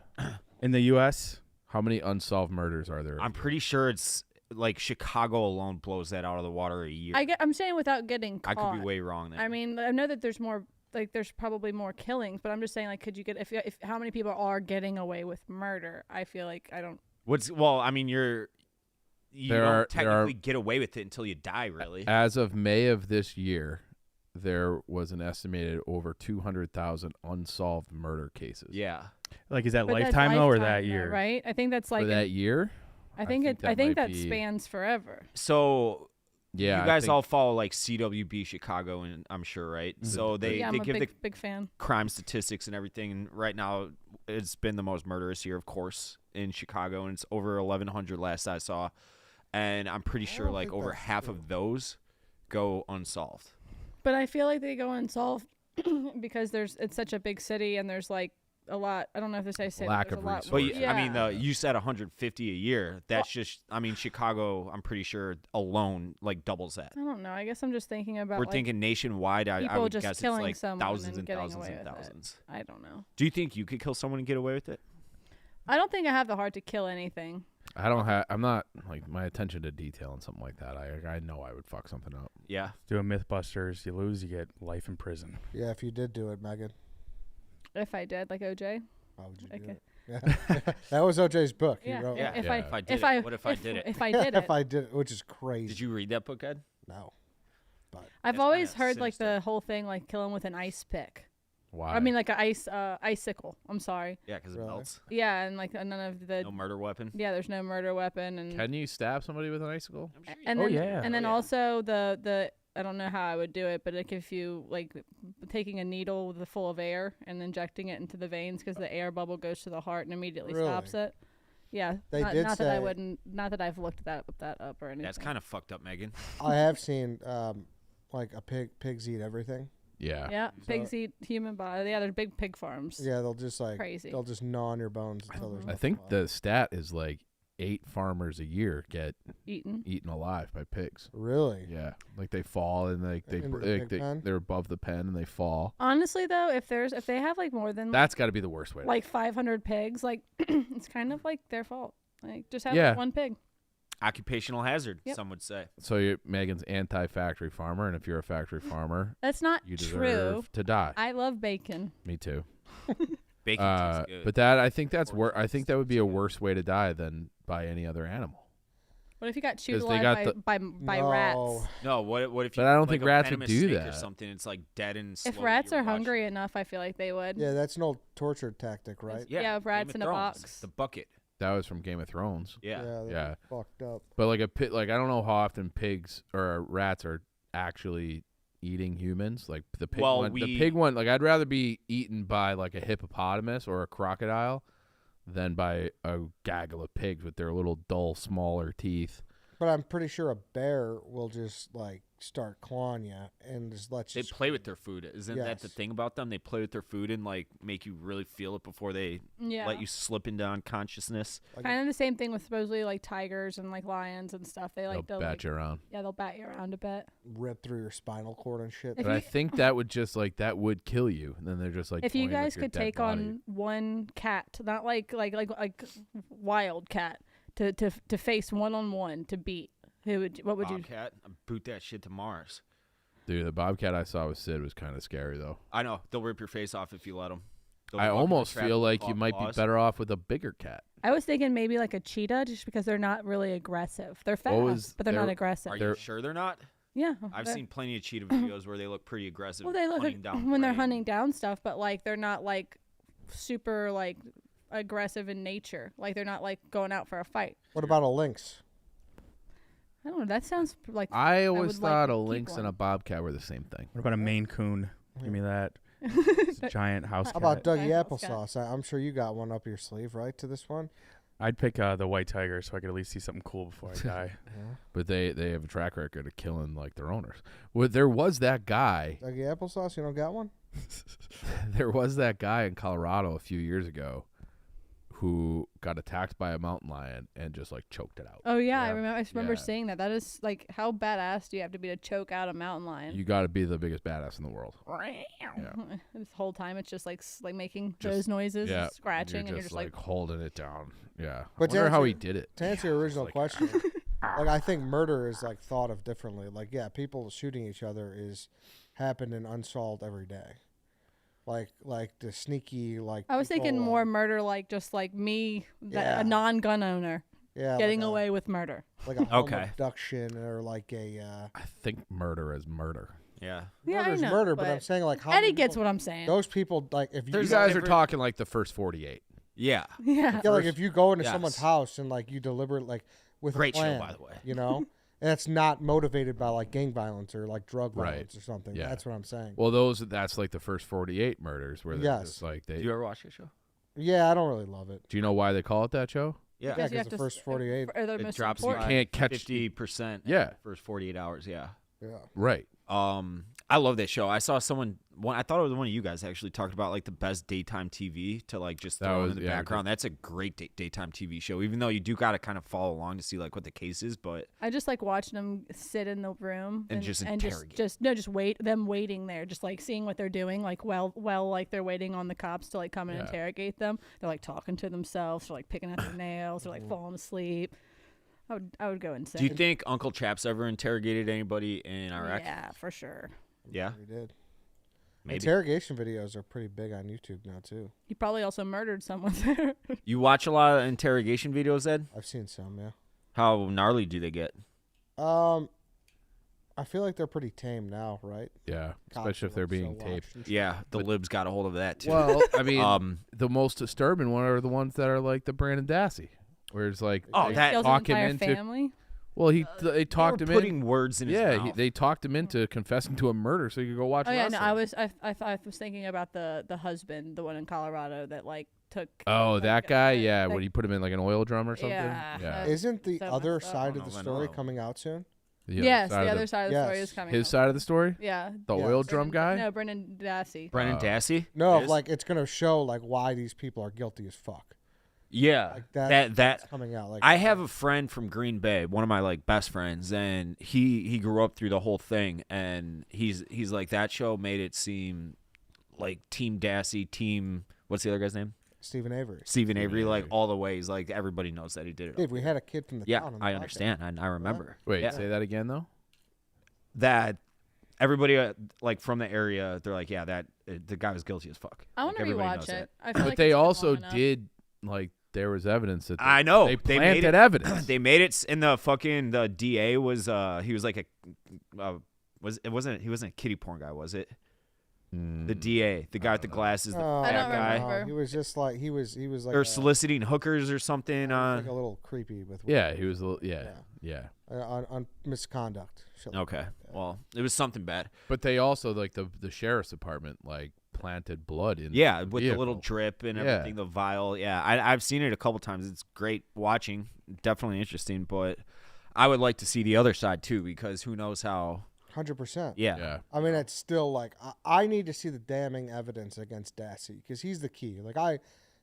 Speaker 4: In the U.S.,
Speaker 3: How many unsolved murders are there?
Speaker 2: I'm pretty sure it's like Chicago alone blows that out of the water a year.
Speaker 5: I'm saying without getting
Speaker 2: I
Speaker 5: caught.
Speaker 2: could be way wrong there.
Speaker 5: I mean, I know that there's more. Like, there's probably more killings, but I'm just saying, like, could you get if how many people are getting away with murder? I feel like I don't.
Speaker 2: I mean, you
Speaker 3: There
Speaker 2: don't
Speaker 3: are-
Speaker 2: technically get away with it until you die, really.
Speaker 3: As of May of this year, there was an estimated over 200,000 unsolved murder cases.
Speaker 2: Yeah.
Speaker 4: like, is that
Speaker 5: But that's
Speaker 4: lifetime though, or
Speaker 5: lifetime,
Speaker 4: that
Speaker 5: though,
Speaker 4: year?
Speaker 5: right? I think that's like
Speaker 3: For that year?
Speaker 5: I think
Speaker 3: I think
Speaker 5: I think
Speaker 3: might
Speaker 5: that
Speaker 3: be-
Speaker 5: spans forever.
Speaker 2: So
Speaker 3: Yeah,
Speaker 2: you
Speaker 3: I
Speaker 2: guys
Speaker 3: think-
Speaker 2: all follow like CWB Chicago, and I'm sure, right? So they
Speaker 5: yeah, I'm
Speaker 2: they
Speaker 5: a
Speaker 2: give the
Speaker 5: big fan.
Speaker 2: crime statistics and everything, and right now it's been the most murderous year, of course, in Chicago, and it's over 1,100 last I saw, and I'm pretty sure
Speaker 1: don't
Speaker 2: like
Speaker 1: think
Speaker 2: over
Speaker 1: that's
Speaker 2: half
Speaker 1: true.
Speaker 2: of those go unsolved.
Speaker 5: But I feel like they go unsolved because it's such a big city and there's like a lot. I don't know if this I say
Speaker 3: Lack
Speaker 5: there's
Speaker 3: of
Speaker 5: a lot.
Speaker 2: But
Speaker 3: resources.
Speaker 2: I mean,
Speaker 5: Yeah.
Speaker 2: you said 150 a year. That's just, I mean, Chicago. I'm pretty sure alone like doubles that.
Speaker 5: I don't know. I guess I'm just thinking about.
Speaker 2: We're
Speaker 5: like,
Speaker 2: thinking nationwide. I
Speaker 5: people
Speaker 2: would
Speaker 5: just
Speaker 2: guess it's
Speaker 5: killing
Speaker 2: like
Speaker 5: someone
Speaker 2: thousands
Speaker 5: and
Speaker 2: and
Speaker 5: getting
Speaker 2: thousands
Speaker 5: away
Speaker 2: and
Speaker 5: with it.
Speaker 2: thousands.
Speaker 5: I don't know.
Speaker 2: Do you think you could kill someone and get away with it?
Speaker 5: I don't think I have the heart to kill anything.
Speaker 3: I don't have. I'm not like my attention to detail and something like that. I know I would fuck something up.
Speaker 2: Yeah.
Speaker 4: Do a MythBusters. You lose, you get life in prison.
Speaker 1: Yeah, if you did do it, Megan,
Speaker 5: If I did, like OJ.
Speaker 1: how would you do
Speaker 5: Okay.
Speaker 1: it? Yeah. That was OJ's book. He
Speaker 5: Yeah.
Speaker 1: wrote
Speaker 2: Yeah.
Speaker 5: If
Speaker 3: Yeah.
Speaker 5: I
Speaker 2: If I did
Speaker 5: if
Speaker 2: it.
Speaker 5: I
Speaker 2: What if I did it?
Speaker 5: If I did it,
Speaker 1: if I did it, which is crazy.
Speaker 2: Did you read that book, Ed?
Speaker 1: No.
Speaker 5: I've
Speaker 2: That's
Speaker 5: always
Speaker 2: kinda
Speaker 5: heard like
Speaker 2: sinister.
Speaker 5: the whole thing like kill him with an ice pick.
Speaker 3: Why?
Speaker 5: I mean like an icicle. I'm sorry.
Speaker 2: Yeah, because
Speaker 1: Really?
Speaker 2: it melts.
Speaker 5: Yeah, and like none of the
Speaker 2: No murder weapon.
Speaker 5: yeah, there's no murder weapon and
Speaker 3: can you stab somebody with an icicle?
Speaker 2: I'm sure you
Speaker 5: and
Speaker 4: Oh,
Speaker 5: then
Speaker 4: yeah.
Speaker 5: and then
Speaker 2: Oh, yeah.
Speaker 5: also the I don't know how I would do it, but like if you like taking a needle full of air and injecting it into the veins because the air bubble goes to the heart and immediately stops
Speaker 1: Really?
Speaker 5: it. Yeah,
Speaker 1: They
Speaker 5: not,
Speaker 1: did
Speaker 5: not that I
Speaker 1: say-
Speaker 5: wouldn't, not that I've looked that up or anything.
Speaker 2: That's kind of fucked up, Megan.
Speaker 1: I have seen like a pigs eat everything.
Speaker 3: Yeah.
Speaker 5: yeah. Pigs eat human body. Yeah, they're big pig farms.
Speaker 1: Yeah, they'll just like
Speaker 5: Crazy.
Speaker 1: they'll just gnaw on your bones until there's
Speaker 3: I
Speaker 1: nothing
Speaker 3: think
Speaker 1: left.
Speaker 3: the stat is like 8 farmers a year get
Speaker 5: Eaten.
Speaker 3: eaten alive by pigs.
Speaker 1: Really.
Speaker 3: Yeah, like they fall and
Speaker 1: Into the pig pen?
Speaker 3: they're above the pen and they fall.
Speaker 5: Honestly, though, if they have like more than
Speaker 3: That's got to be the worst way.
Speaker 5: like 500 pigs, like it's kind of like their fault. Like just have
Speaker 3: Yeah.
Speaker 5: like, one pig.
Speaker 2: Occupational hazard,
Speaker 5: Yep.
Speaker 2: some would say.
Speaker 3: So Megan's anti-factory farmer, and if you're a factory farmer,
Speaker 5: That's not
Speaker 3: you
Speaker 5: true.
Speaker 3: deserve to die.
Speaker 5: I love bacon.
Speaker 3: Me too.
Speaker 2: Bacon tastes good.
Speaker 3: But that I think that's I think that would be a worse way to die than by any other animal.
Speaker 5: What if you got chewed
Speaker 3: 'Cause they
Speaker 5: alive
Speaker 3: got
Speaker 5: by
Speaker 1: No.
Speaker 5: rats?
Speaker 2: no, what if you
Speaker 3: But I don't
Speaker 2: like
Speaker 3: think
Speaker 2: a
Speaker 3: rats would
Speaker 2: venomous
Speaker 3: do
Speaker 2: snake or
Speaker 3: that.
Speaker 2: something? It's like dead and
Speaker 5: If
Speaker 2: slowly
Speaker 5: rats
Speaker 2: you're
Speaker 5: are
Speaker 2: watching-
Speaker 5: hungry enough, I feel like they would.
Speaker 1: Yeah, that's an old torture tactic, right?
Speaker 5: Yeah,
Speaker 2: Game
Speaker 5: rats
Speaker 2: of
Speaker 5: in a
Speaker 2: Thrones,
Speaker 5: box.
Speaker 2: The bucket.
Speaker 3: That was from Game of Thrones.
Speaker 2: Yeah.
Speaker 1: they're
Speaker 3: Yeah.
Speaker 1: fucked up.
Speaker 3: But like like I don't know how often pigs or rats are actually eating humans. Like the pig
Speaker 2: Well,
Speaker 3: one, the
Speaker 2: we-
Speaker 3: pig one. Like I'd rather be eaten by like a hippopotamus or a crocodile than by a gaggle of pigs with their little dull, smaller teeth.
Speaker 1: But I'm pretty sure a bear will just like start clawing you and just let you.
Speaker 2: They play with their food. Isn't that the
Speaker 1: Yes.
Speaker 2: thing about them? They play with their food and like make you really feel it before they
Speaker 5: Yeah.
Speaker 2: let you slip into unconsciousness.
Speaker 5: Kind of the same thing with supposedly like tigers and like lions and stuff. They like
Speaker 3: They'll
Speaker 5: they'll
Speaker 3: bat
Speaker 5: like,
Speaker 3: you around.
Speaker 5: yeah, they'll bat you around a bit.
Speaker 1: rip through your spinal cord and shit.
Speaker 5: If
Speaker 3: But I
Speaker 5: you-
Speaker 3: think that would just like that would kill you. And then they're just like
Speaker 5: If you
Speaker 3: toying with
Speaker 5: guys
Speaker 3: your
Speaker 5: could
Speaker 3: dead
Speaker 5: take
Speaker 3: body.
Speaker 5: on one cat, not like wild cat, to face one on one to beat, what would you?
Speaker 2: Bobcat, I boot that shit to Mars.
Speaker 3: Dude, the bobcat I saw with Sid was kind of scary though.
Speaker 2: I know they'll rip your face off if you let them.
Speaker 3: I almost feel like you might be better off with a bigger cat.
Speaker 5: I was thinking maybe like a cheetah, just because they're not really aggressive. They're fast,
Speaker 3: was
Speaker 5: but they're not
Speaker 3: their-
Speaker 5: aggressive.
Speaker 2: Are
Speaker 3: They're-
Speaker 2: you sure they're not?
Speaker 5: Yeah,
Speaker 2: I've
Speaker 5: they're-
Speaker 2: seen plenty of cheetah videos where they look pretty aggressive.
Speaker 5: Well, they look
Speaker 2: hunting
Speaker 5: like
Speaker 2: down
Speaker 5: when they're
Speaker 2: prey.
Speaker 5: hunting down stuff, but like they're not like super like aggressive in nature. Like they're not like going out for a fight.
Speaker 1: What about a lynx?
Speaker 5: I don't know. That sounds like
Speaker 3: I always
Speaker 5: would like
Speaker 3: thought
Speaker 5: to
Speaker 3: a
Speaker 5: keep
Speaker 3: lynx and a
Speaker 5: one.
Speaker 3: bobcat were the same thing.
Speaker 4: What about a Maine Coon? Give me that. It's a giant house
Speaker 1: How
Speaker 4: cat.
Speaker 1: about Dougie
Speaker 5: Nice house cat.
Speaker 1: Applesauce? I'm sure you got one up your sleeve, right? To this one.
Speaker 4: I'd pick the white tiger so I could at least see something cool before I die.
Speaker 3: But they have a track record of killing like their owners. Well, there was that guy.
Speaker 1: Dougie Applesauce, you don't got one?
Speaker 3: There was that guy in Colorado a few years ago who got attacked by a mountain lion and just like choked it out.
Speaker 5: Oh yeah,
Speaker 3: Yeah.
Speaker 5: I just remember
Speaker 3: Yeah.
Speaker 5: seeing that. That is like how badass do you have to be to choke out a mountain lion?
Speaker 3: You got to be the biggest badass in the world.
Speaker 5: This whole time it's just like making
Speaker 3: Just-
Speaker 5: those noises,
Speaker 3: Yeah,
Speaker 5: and scratching, and
Speaker 3: you're
Speaker 5: you're
Speaker 3: just
Speaker 5: just like,
Speaker 3: holding it down. Yeah,
Speaker 1: But
Speaker 3: I wonder how
Speaker 1: to
Speaker 3: he
Speaker 1: answer-
Speaker 3: did it.
Speaker 1: To answer your original
Speaker 3: like-
Speaker 1: question, like I think murder is like thought of differently. Like yeah, people shooting each other is happening unsolved every day. Like the sneaky like.
Speaker 5: I was thinking
Speaker 1: people,
Speaker 5: more murder, like just like me,
Speaker 1: Yeah.
Speaker 5: a non-gun owner,
Speaker 1: yeah,
Speaker 5: getting
Speaker 1: like
Speaker 5: away with murder.
Speaker 1: like a home
Speaker 2: Okay.
Speaker 1: abduction or like a.
Speaker 3: I think murder is murder.
Speaker 2: Yeah.
Speaker 5: Yeah, I
Speaker 1: Murder's
Speaker 5: know,
Speaker 1: murder, but I'm saying like how
Speaker 5: Eddie
Speaker 1: many
Speaker 5: gets
Speaker 1: people-
Speaker 5: what I'm saying.
Speaker 1: Those people like if you
Speaker 3: You
Speaker 2: There's
Speaker 3: guys are
Speaker 2: different-
Speaker 3: talking like the first 48.
Speaker 2: Yeah.
Speaker 5: yeah.
Speaker 1: yeah, like if you go into
Speaker 2: Yes.
Speaker 1: someone's house and like you deliberate like with
Speaker 2: Great
Speaker 1: a
Speaker 2: show,
Speaker 1: plan,
Speaker 2: by the way.
Speaker 1: you know, And that's not motivated by like gang violence or like drug
Speaker 3: Right.
Speaker 1: violence or something.
Speaker 3: Yeah.
Speaker 1: That's what I'm saying.
Speaker 3: Well, that's like the first 48 murders where they're
Speaker 1: Yes.
Speaker 3: just like
Speaker 2: Do
Speaker 3: they.
Speaker 2: you ever watch that show?
Speaker 1: Yeah, I don't really love it.
Speaker 3: Do you know why they call it that show?
Speaker 2: Yeah.
Speaker 1: Yeah,
Speaker 5: you have
Speaker 1: because the
Speaker 5: to
Speaker 1: first 48.
Speaker 5: Or the
Speaker 2: It
Speaker 5: most
Speaker 2: drops
Speaker 5: important.
Speaker 2: by
Speaker 3: Can't catch
Speaker 2: 50%.
Speaker 3: Yeah.
Speaker 2: First 48 hours. Yeah.
Speaker 1: Yeah.
Speaker 3: Right.
Speaker 2: I love that show. I saw I thought it was one of you guys actually talked about like the best daytime TV to like just
Speaker 3: That
Speaker 2: throw
Speaker 3: was-
Speaker 2: in the
Speaker 3: yeah,
Speaker 2: background. That's a great daytime TV show. Even though you do got to kind of follow along to see like what the case is, but
Speaker 5: I just like watching them sit in the room
Speaker 2: And just
Speaker 5: just
Speaker 2: interrogate.
Speaker 5: waiting there, just like seeing what they're doing, like while like they're waiting on the cops to like come and
Speaker 3: Yeah.
Speaker 5: interrogate them. They're like talking to themselves, they're like picking at their nails, they're like falling asleep. I would go insane.
Speaker 2: do you think Uncle Chaps ever interrogated anybody in Iraq?
Speaker 5: Yeah, for sure.
Speaker 2: Yeah,
Speaker 1: We did.
Speaker 2: maybe.
Speaker 1: Interrogation videos are pretty big on YouTube now too.
Speaker 5: He probably also murdered someone there.
Speaker 2: You watch a lot of interrogation videos, Ed?
Speaker 1: I've seen some, yeah.
Speaker 2: How gnarly do they get?
Speaker 1: I feel like they're pretty tame now, right?
Speaker 3: Yeah.
Speaker 1: Cops
Speaker 3: Especially if
Speaker 1: are,
Speaker 3: they're
Speaker 1: like,
Speaker 3: being
Speaker 1: so
Speaker 3: taped.
Speaker 1: watched and shit.
Speaker 2: Yeah, the libs got a hold of that too.
Speaker 3: Well, I mean,
Speaker 2: Um,
Speaker 3: the most disturbing one are the ones that are like the Brandon Dassey, where it's like
Speaker 2: Oh,
Speaker 3: they
Speaker 2: that-
Speaker 5: Kills
Speaker 3: talk
Speaker 5: his
Speaker 3: him
Speaker 5: entire
Speaker 3: into.
Speaker 5: family.
Speaker 3: Well, they
Speaker 2: they
Speaker 3: talked
Speaker 2: were
Speaker 3: him in.
Speaker 2: putting words in his
Speaker 3: Yeah,
Speaker 2: mouth.
Speaker 3: they talked him into confessing to a murder, so you could go watch.
Speaker 5: Oh yeah, no,
Speaker 3: wrestling.
Speaker 5: I was thinking about the husband, the one in Colorado that like took.
Speaker 3: Oh,
Speaker 5: like,
Speaker 3: that guy. Yeah,
Speaker 5: like-
Speaker 3: when you put him in like an oil drum or something.
Speaker 5: Yeah,
Speaker 3: Yeah.
Speaker 1: Isn't the
Speaker 5: So
Speaker 1: other
Speaker 5: messed up.
Speaker 1: side
Speaker 2: I
Speaker 1: of
Speaker 2: don't
Speaker 1: the
Speaker 2: know,
Speaker 1: story
Speaker 2: no.
Speaker 1: coming out soon?
Speaker 5: Yes, the
Speaker 3: of
Speaker 5: other side of the story
Speaker 1: Yes.
Speaker 5: is coming.
Speaker 3: His
Speaker 5: out.
Speaker 3: side of the story.
Speaker 5: Yeah.
Speaker 3: The
Speaker 1: Yeah.
Speaker 3: oil drum guy.
Speaker 5: No, Brendan Dassey.
Speaker 2: Brennan
Speaker 3: Oh.
Speaker 2: Dassey?
Speaker 1: No,
Speaker 2: It is?
Speaker 1: like it's gonna show like why these people are guilty as fuck.
Speaker 2: Yeah,
Speaker 1: Like
Speaker 2: that
Speaker 1: that's coming out. Like
Speaker 2: I have a friend from Green Bay, one of my like best friends, and he grew up through the whole thing, and he's like that show made it seem like Team Dassey, Team what's the other guy's name?
Speaker 1: Stephen Avery.
Speaker 2: Stephen Avery, like
Speaker 3: Avery.
Speaker 2: all the ways, like everybody knows that he did it.
Speaker 1: Dave, we had a kid from the
Speaker 2: Yeah,
Speaker 1: town. on the
Speaker 2: I
Speaker 1: podcast.
Speaker 2: understand. I remember.
Speaker 3: Wait,
Speaker 2: yeah.
Speaker 3: say that again though.
Speaker 2: That everybody like from the area, they're like, yeah, that the guy was guilty as fuck.
Speaker 5: I want
Speaker 2: Like,
Speaker 5: to
Speaker 2: everybody
Speaker 5: rewatch
Speaker 2: knows
Speaker 5: it.
Speaker 2: that.
Speaker 5: I feel
Speaker 3: But
Speaker 5: like
Speaker 3: they
Speaker 5: it's been
Speaker 3: also
Speaker 5: long enough.
Speaker 3: did like there was evidence that
Speaker 2: I know
Speaker 3: they
Speaker 2: they made
Speaker 3: planted
Speaker 2: it,
Speaker 3: evidence.
Speaker 2: They made it in the fucking the DA was he was like a he wasn't a kitty porn guy, was it? The DA, the guy with the glasses, the
Speaker 1: Oh,
Speaker 5: I
Speaker 2: fat
Speaker 5: don't
Speaker 2: guy,
Speaker 5: remember.
Speaker 1: no, he was just like he was like
Speaker 2: or soliciting hookers or something.
Speaker 1: like a little creepy with
Speaker 3: Yeah, he was. A little, yeah.
Speaker 1: on misconduct. Shit like
Speaker 2: Okay,
Speaker 1: that.
Speaker 2: well, it was something bad.
Speaker 3: But they also like the sheriff's department like planted blood in.
Speaker 2: Yeah,
Speaker 3: the
Speaker 2: with the little
Speaker 3: vehicle.
Speaker 2: drip and
Speaker 3: Yeah.
Speaker 2: everything, the vial. Yeah, I've seen it a couple times. It's great watching, definitely interesting. But I would like to see the other side too, because who knows how.
Speaker 1: 100%.
Speaker 2: Yeah,
Speaker 3: Yeah.
Speaker 1: I mean, it's still like I need to see the damning evidence against Dassey because he's the key. Like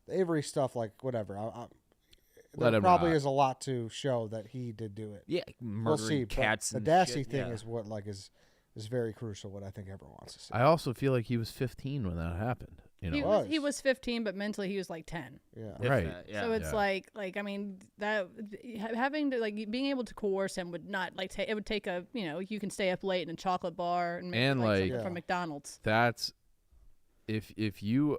Speaker 1: the Avery stuff, like whatever.
Speaker 3: Let
Speaker 1: there
Speaker 3: him
Speaker 1: probably
Speaker 3: rot.
Speaker 1: is a lot to show that he did do it.
Speaker 2: yeah,
Speaker 1: We'll
Speaker 2: murdering
Speaker 1: see.
Speaker 2: cats.
Speaker 1: But
Speaker 2: and
Speaker 1: the Dassey
Speaker 2: shit,
Speaker 1: thing
Speaker 2: yeah.
Speaker 1: is what like is very crucial. What I think everyone wants to see.
Speaker 3: I also feel like he was 15 when that happened. You know.
Speaker 5: He was 15, but mentally he was like 10.
Speaker 1: Yeah.
Speaker 2: If
Speaker 3: Right.
Speaker 2: that, yeah.
Speaker 5: So it's
Speaker 3: Yeah.
Speaker 5: like I mean that having to like being able to coerce him would not like it would take a you can stay up late in a chocolate bar and make
Speaker 3: And, like-
Speaker 5: something
Speaker 1: Yeah.
Speaker 5: from McDonald's.
Speaker 3: That's if you.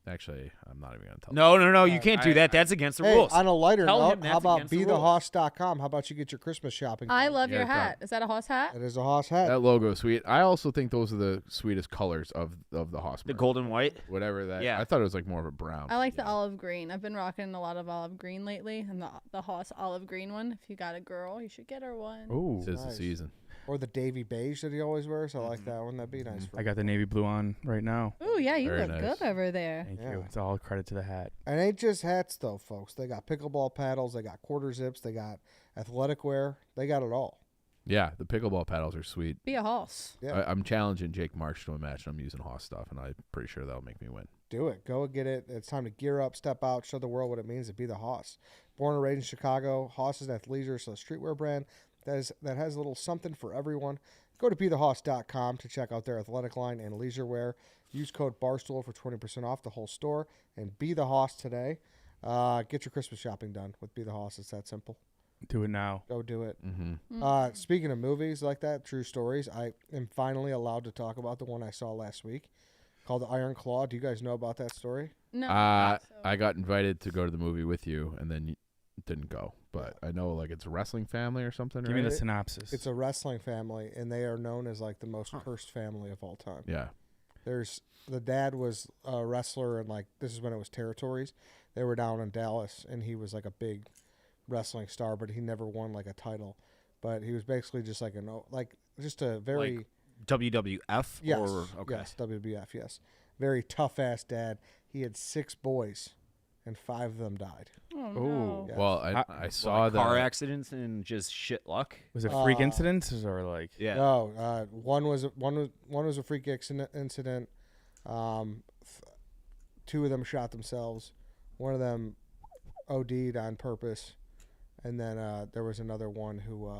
Speaker 3: Actually, I'm not even gonna tell.
Speaker 2: No, you can't do that. That's against the
Speaker 1: Hey,
Speaker 2: rules.
Speaker 1: on a lighter
Speaker 2: Tell him
Speaker 1: note,
Speaker 2: that's
Speaker 1: how about
Speaker 2: against the rules.
Speaker 1: BeTheHoss.com? How about you get your Christmas shopping?
Speaker 5: I
Speaker 1: done?
Speaker 5: love
Speaker 3: Yeah,
Speaker 5: your
Speaker 3: it's done.
Speaker 5: hat. Is that a Hoss hat?
Speaker 1: It is a Hoss hat.
Speaker 3: That logo is sweet. I also think those are the sweetest colors of the hospital.
Speaker 2: The gold and white.
Speaker 3: Whatever that.
Speaker 2: Yeah.
Speaker 3: I thought it was like more of a brown.
Speaker 5: I like the olive green. I've been rocking a lot of olive green lately, and the Hoss olive green one. If you got a girl, you should get her one.
Speaker 4: Ooh,
Speaker 3: Tis the
Speaker 1: Nice.
Speaker 3: season.
Speaker 1: Or the Davy beige that he always wears. I like that one. That'd be nice. For
Speaker 4: I got the navy blue on right now.
Speaker 5: Ooh, yeah, you
Speaker 3: Very
Speaker 5: look
Speaker 3: nice.
Speaker 5: good over there.
Speaker 4: Thank
Speaker 1: Yeah.
Speaker 4: you. It's all credit to the hat.
Speaker 1: And ain't just hats though, folks. They got pickleball paddles. They got quarter zips. They got athletic wear. They got it all.
Speaker 3: Yeah, the pickleball paddles are sweet.
Speaker 5: Be a Hoss.
Speaker 1: Yeah.
Speaker 3: I'm challenging Jake Marsh to a match. I'm using Hoss stuff, and I'm pretty sure that'll make me win.
Speaker 1: Do it. Go and get it. It's time to gear up, step out, show the world what it means to be the Hoss. Born and raised in Chicago, Hoss is athleisure, so a streetwear brand that has a little something for everyone. Go to BeTheHoss.com to check out their athletic line and leisure wear. Use code BARSTOOL for 20% off the whole store. And Be the Hoss today. Get your Christmas shopping done with Be the Hoss. It's that simple.
Speaker 4: Do it now.
Speaker 1: Go do it.
Speaker 3: Mm-hmm.
Speaker 1: Speaking of movies like that, true stories, I am finally allowed to talk about the one I saw last week called The Iron Claw. Do you guys know about that story?
Speaker 5: No.
Speaker 3: I got invited to go to the movie with you, and then didn't go. But I know like it's a wrestling family or something.
Speaker 4: Give me
Speaker 3: right?
Speaker 4: the synopsis.
Speaker 1: It's a wrestling family, and they are known as like the most cursed family of all time.
Speaker 3: Yeah.
Speaker 1: The dad was a wrestler, and like this is when it was territories. They were down in Dallas, and he was like a big wrestling star, but he never won like a title. but he was basically just like just a very
Speaker 2: Like WWF
Speaker 1: yes,
Speaker 2: or okay.
Speaker 1: yes, WBF, yes, very tough ass dad. He had 6 boys, and 5 of them died.
Speaker 5: Oh,
Speaker 4: Ooh.
Speaker 5: no.
Speaker 1: Yeah.
Speaker 3: Well, I saw
Speaker 2: Like car
Speaker 3: that.
Speaker 2: accidents and just shit luck.
Speaker 4: Was it freak
Speaker 1: Uh,
Speaker 4: incidents or like?
Speaker 2: Yeah.
Speaker 1: No, one was a freak incident. 2 of them shot themselves. One of them OD'd on purpose, and then there was another one who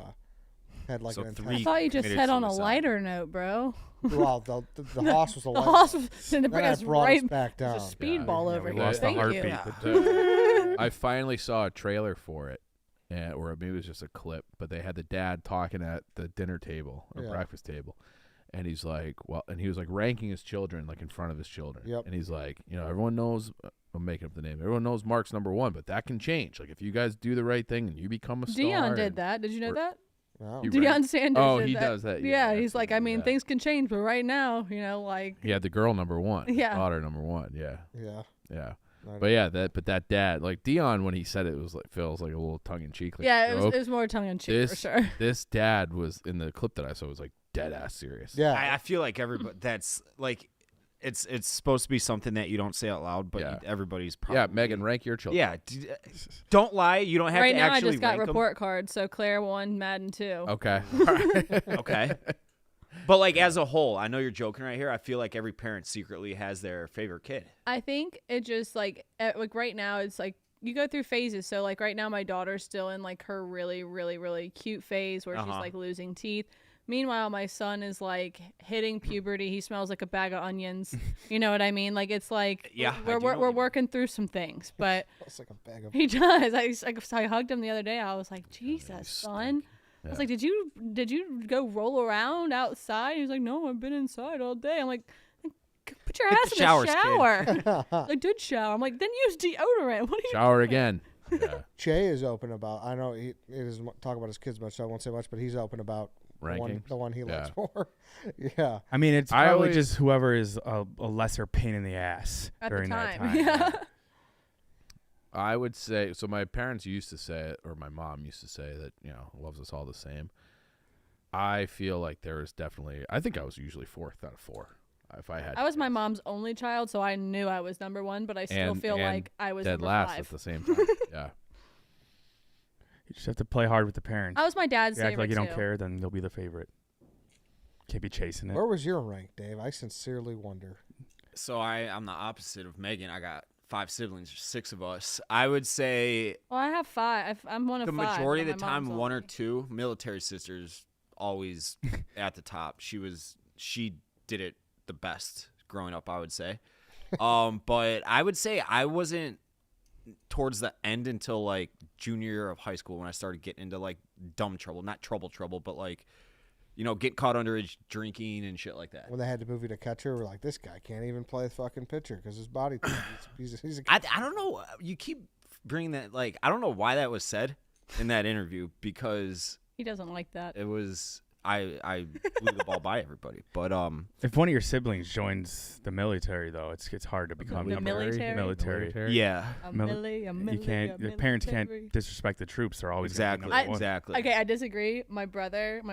Speaker 1: had like
Speaker 2: So
Speaker 1: an
Speaker 2: three-
Speaker 5: I
Speaker 1: intense.
Speaker 5: thought you just
Speaker 2: committed
Speaker 5: said on a
Speaker 2: suicide.
Speaker 5: lighter note, bro.
Speaker 1: Well, the hoss was a
Speaker 5: The
Speaker 1: light.
Speaker 5: hoss was going to bring
Speaker 1: Then
Speaker 5: us
Speaker 1: it brought
Speaker 5: right
Speaker 1: us back
Speaker 5: There's
Speaker 1: down.
Speaker 5: a speedball
Speaker 4: Yeah,
Speaker 5: over
Speaker 4: we
Speaker 5: here.
Speaker 4: lost the
Speaker 5: Thank you.
Speaker 4: heartbeat.
Speaker 3: The- I finally saw a trailer for it, or maybe it was just a clip, but they had the dad talking at the dinner table or
Speaker 1: Yeah.
Speaker 3: breakfast table. And he's like, and he was like ranking his children, like in front of his children.
Speaker 1: Yep.
Speaker 3: And he's like, everyone knows, I'm making up the name, everyone knows Mark's #1, but that can change. Like if you guys do the right thing and you become a star.
Speaker 5: Dion did
Speaker 3: and-
Speaker 5: that. Did you know
Speaker 3: Or-
Speaker 5: that?
Speaker 1: Wow.
Speaker 3: You
Speaker 5: Deion
Speaker 3: right.
Speaker 5: Sanders.
Speaker 3: Oh,
Speaker 5: did
Speaker 3: he
Speaker 5: that.
Speaker 3: does that.
Speaker 5: Yeah, he's like, I
Speaker 3: absolutely,
Speaker 5: mean,
Speaker 3: yeah.
Speaker 5: things can change, but right now, like,
Speaker 3: He had the girl #1.
Speaker 5: Yeah.
Speaker 3: Daughter #1. Yeah.
Speaker 1: Yeah.
Speaker 3: Yeah.
Speaker 1: I
Speaker 3: But yeah, that dad, like Dion, when he said it, was like feels like a little tongue in cheek. Like,
Speaker 5: yeah, it
Speaker 3: joke.
Speaker 5: was more tongue in cheek for sure.
Speaker 3: This dad was in the clip that I saw was like dead ass serious.
Speaker 1: Yeah.
Speaker 2: I feel like everybody that's like it's supposed to be something that you don't say out loud, but
Speaker 3: Yeah.
Speaker 2: everybody's probably
Speaker 3: Yeah, Megan, rank your children.
Speaker 2: Yeah, don't lie. You don't have
Speaker 5: Right
Speaker 2: to
Speaker 5: now, I
Speaker 2: actually
Speaker 5: just got
Speaker 2: rank 'em.
Speaker 5: report cards. So Claire 1, Madden 2.
Speaker 3: Okay.
Speaker 2: Okay. But like as a whole, I know you're joking right here. I feel like every parent secretly has their favorite kid.
Speaker 5: I think it just like right now it's like you go through phases. So like right now my daughter's still in like her really really really cute phase where she's
Speaker 2: Uh-huh.
Speaker 5: like losing teeth. Meanwhile, my son is like hitting puberty. He smells like a bag of onions. You know what I mean? Like it's like
Speaker 2: Yeah, I do know
Speaker 5: we're
Speaker 2: what you mean.
Speaker 5: working through some things, but
Speaker 1: It's like a bag of.
Speaker 5: he does. I hugged him the other day. I was like, Jesus,
Speaker 3: stink.
Speaker 5: son. I was like, did you go roll around outside? He was like, no, I've been inside all day. I'm like, put your
Speaker 2: Hit
Speaker 5: ass
Speaker 2: the
Speaker 5: in
Speaker 2: showers,
Speaker 5: the
Speaker 2: kid.
Speaker 5: shower. I did shower. I'm like, then use deodorant. What are you
Speaker 3: Shower
Speaker 5: doing?
Speaker 3: again. Yeah.
Speaker 1: Che is open about. I know he doesn't talk about his kids much, so I won't say much. But he's open about
Speaker 3: Rankings?
Speaker 1: the one he likes
Speaker 3: Yeah.
Speaker 1: more. Yeah.
Speaker 4: I mean, it's
Speaker 3: I
Speaker 4: probably
Speaker 3: always-
Speaker 4: just whoever is a lesser pain in the ass
Speaker 5: At the
Speaker 4: during that
Speaker 5: time.
Speaker 4: time.
Speaker 5: Yeah.
Speaker 3: I would say so. My parents used to say it, or my mom used to say that loves us all the same. I feel like there is definitely. I think I was usually 4th out of 4. If I had.
Speaker 5: I was
Speaker 3: to
Speaker 5: my
Speaker 3: guess.
Speaker 5: mom's only child, so I knew I was #1, but I still
Speaker 3: And-
Speaker 5: feel
Speaker 3: and
Speaker 5: like I was
Speaker 3: dead
Speaker 5: number
Speaker 3: last
Speaker 5: 5.
Speaker 3: at the same time. Yeah.
Speaker 4: You just have to play hard with the parents.
Speaker 5: I was my dad's
Speaker 4: You act
Speaker 5: favorite
Speaker 4: like you don't
Speaker 5: too.
Speaker 4: care, then they'll be the favorite. Can't be chasing it.
Speaker 1: Where was your rank, Dave? I sincerely wonder.
Speaker 2: So I'm the opposite of Megan. I got 5 siblings, there's 6 of us. I would say
Speaker 5: Well, I have 5. I'm one of
Speaker 2: the
Speaker 5: 5.
Speaker 2: majority of
Speaker 5: but
Speaker 2: the
Speaker 5: my
Speaker 2: time,
Speaker 5: mom's
Speaker 2: 1 or
Speaker 5: only.
Speaker 2: 2. Military sisters always at the top. She did it the best growing up, I would say. But I would say I wasn't towards the end until like junior year of high school when I started getting into like dumb trouble, not trouble, but like get caught underage drinking and shit like that.
Speaker 1: When they had to move you to catcher, we're like, this guy can't even play the fucking pitcher because his body. He's a
Speaker 2: I don't know. You keep bringing that like I don't know why that was said in that interview because
Speaker 5: He doesn't like that.
Speaker 2: it was I blew the ball by everybody. But
Speaker 4: If one of your siblings joins the military, though, it's hard to become
Speaker 5: The
Speaker 4: number
Speaker 5: military?
Speaker 4: military.
Speaker 2: yeah,
Speaker 5: A
Speaker 4: Mil-
Speaker 5: milli, a milli,
Speaker 4: You can't.
Speaker 5: a
Speaker 4: The parents
Speaker 5: military.
Speaker 4: can't disrespect the troops. They're always gonna be
Speaker 2: exactly,
Speaker 4: number one.
Speaker 2: exactly.
Speaker 5: Okay, I disagree. My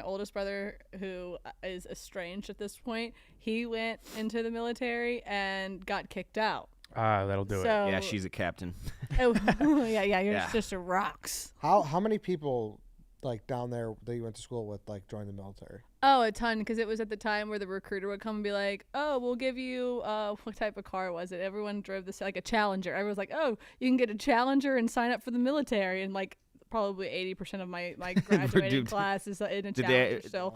Speaker 5: oldest brother, who is estranged at this point, he went into the military and got kicked out.
Speaker 4: That'll do it.
Speaker 5: So,
Speaker 2: Yeah, she's a captain.
Speaker 5: Oh, yeah, your
Speaker 2: Yeah.
Speaker 5: sister rocks.
Speaker 1: How many people like down there that you went to school with like joined the military?
Speaker 5: Oh, a ton, because it was at the time where the recruiter would come and be like, "Oh, we'll give you what type of car was it?" Everyone drove this like a Challenger. Everyone was like, "Oh, you can get a Challenger and sign up for the military." And like probably 80% of my graduating
Speaker 2: Dude,
Speaker 5: class is in a
Speaker 2: did
Speaker 5: Challenger
Speaker 2: they-
Speaker 5: still.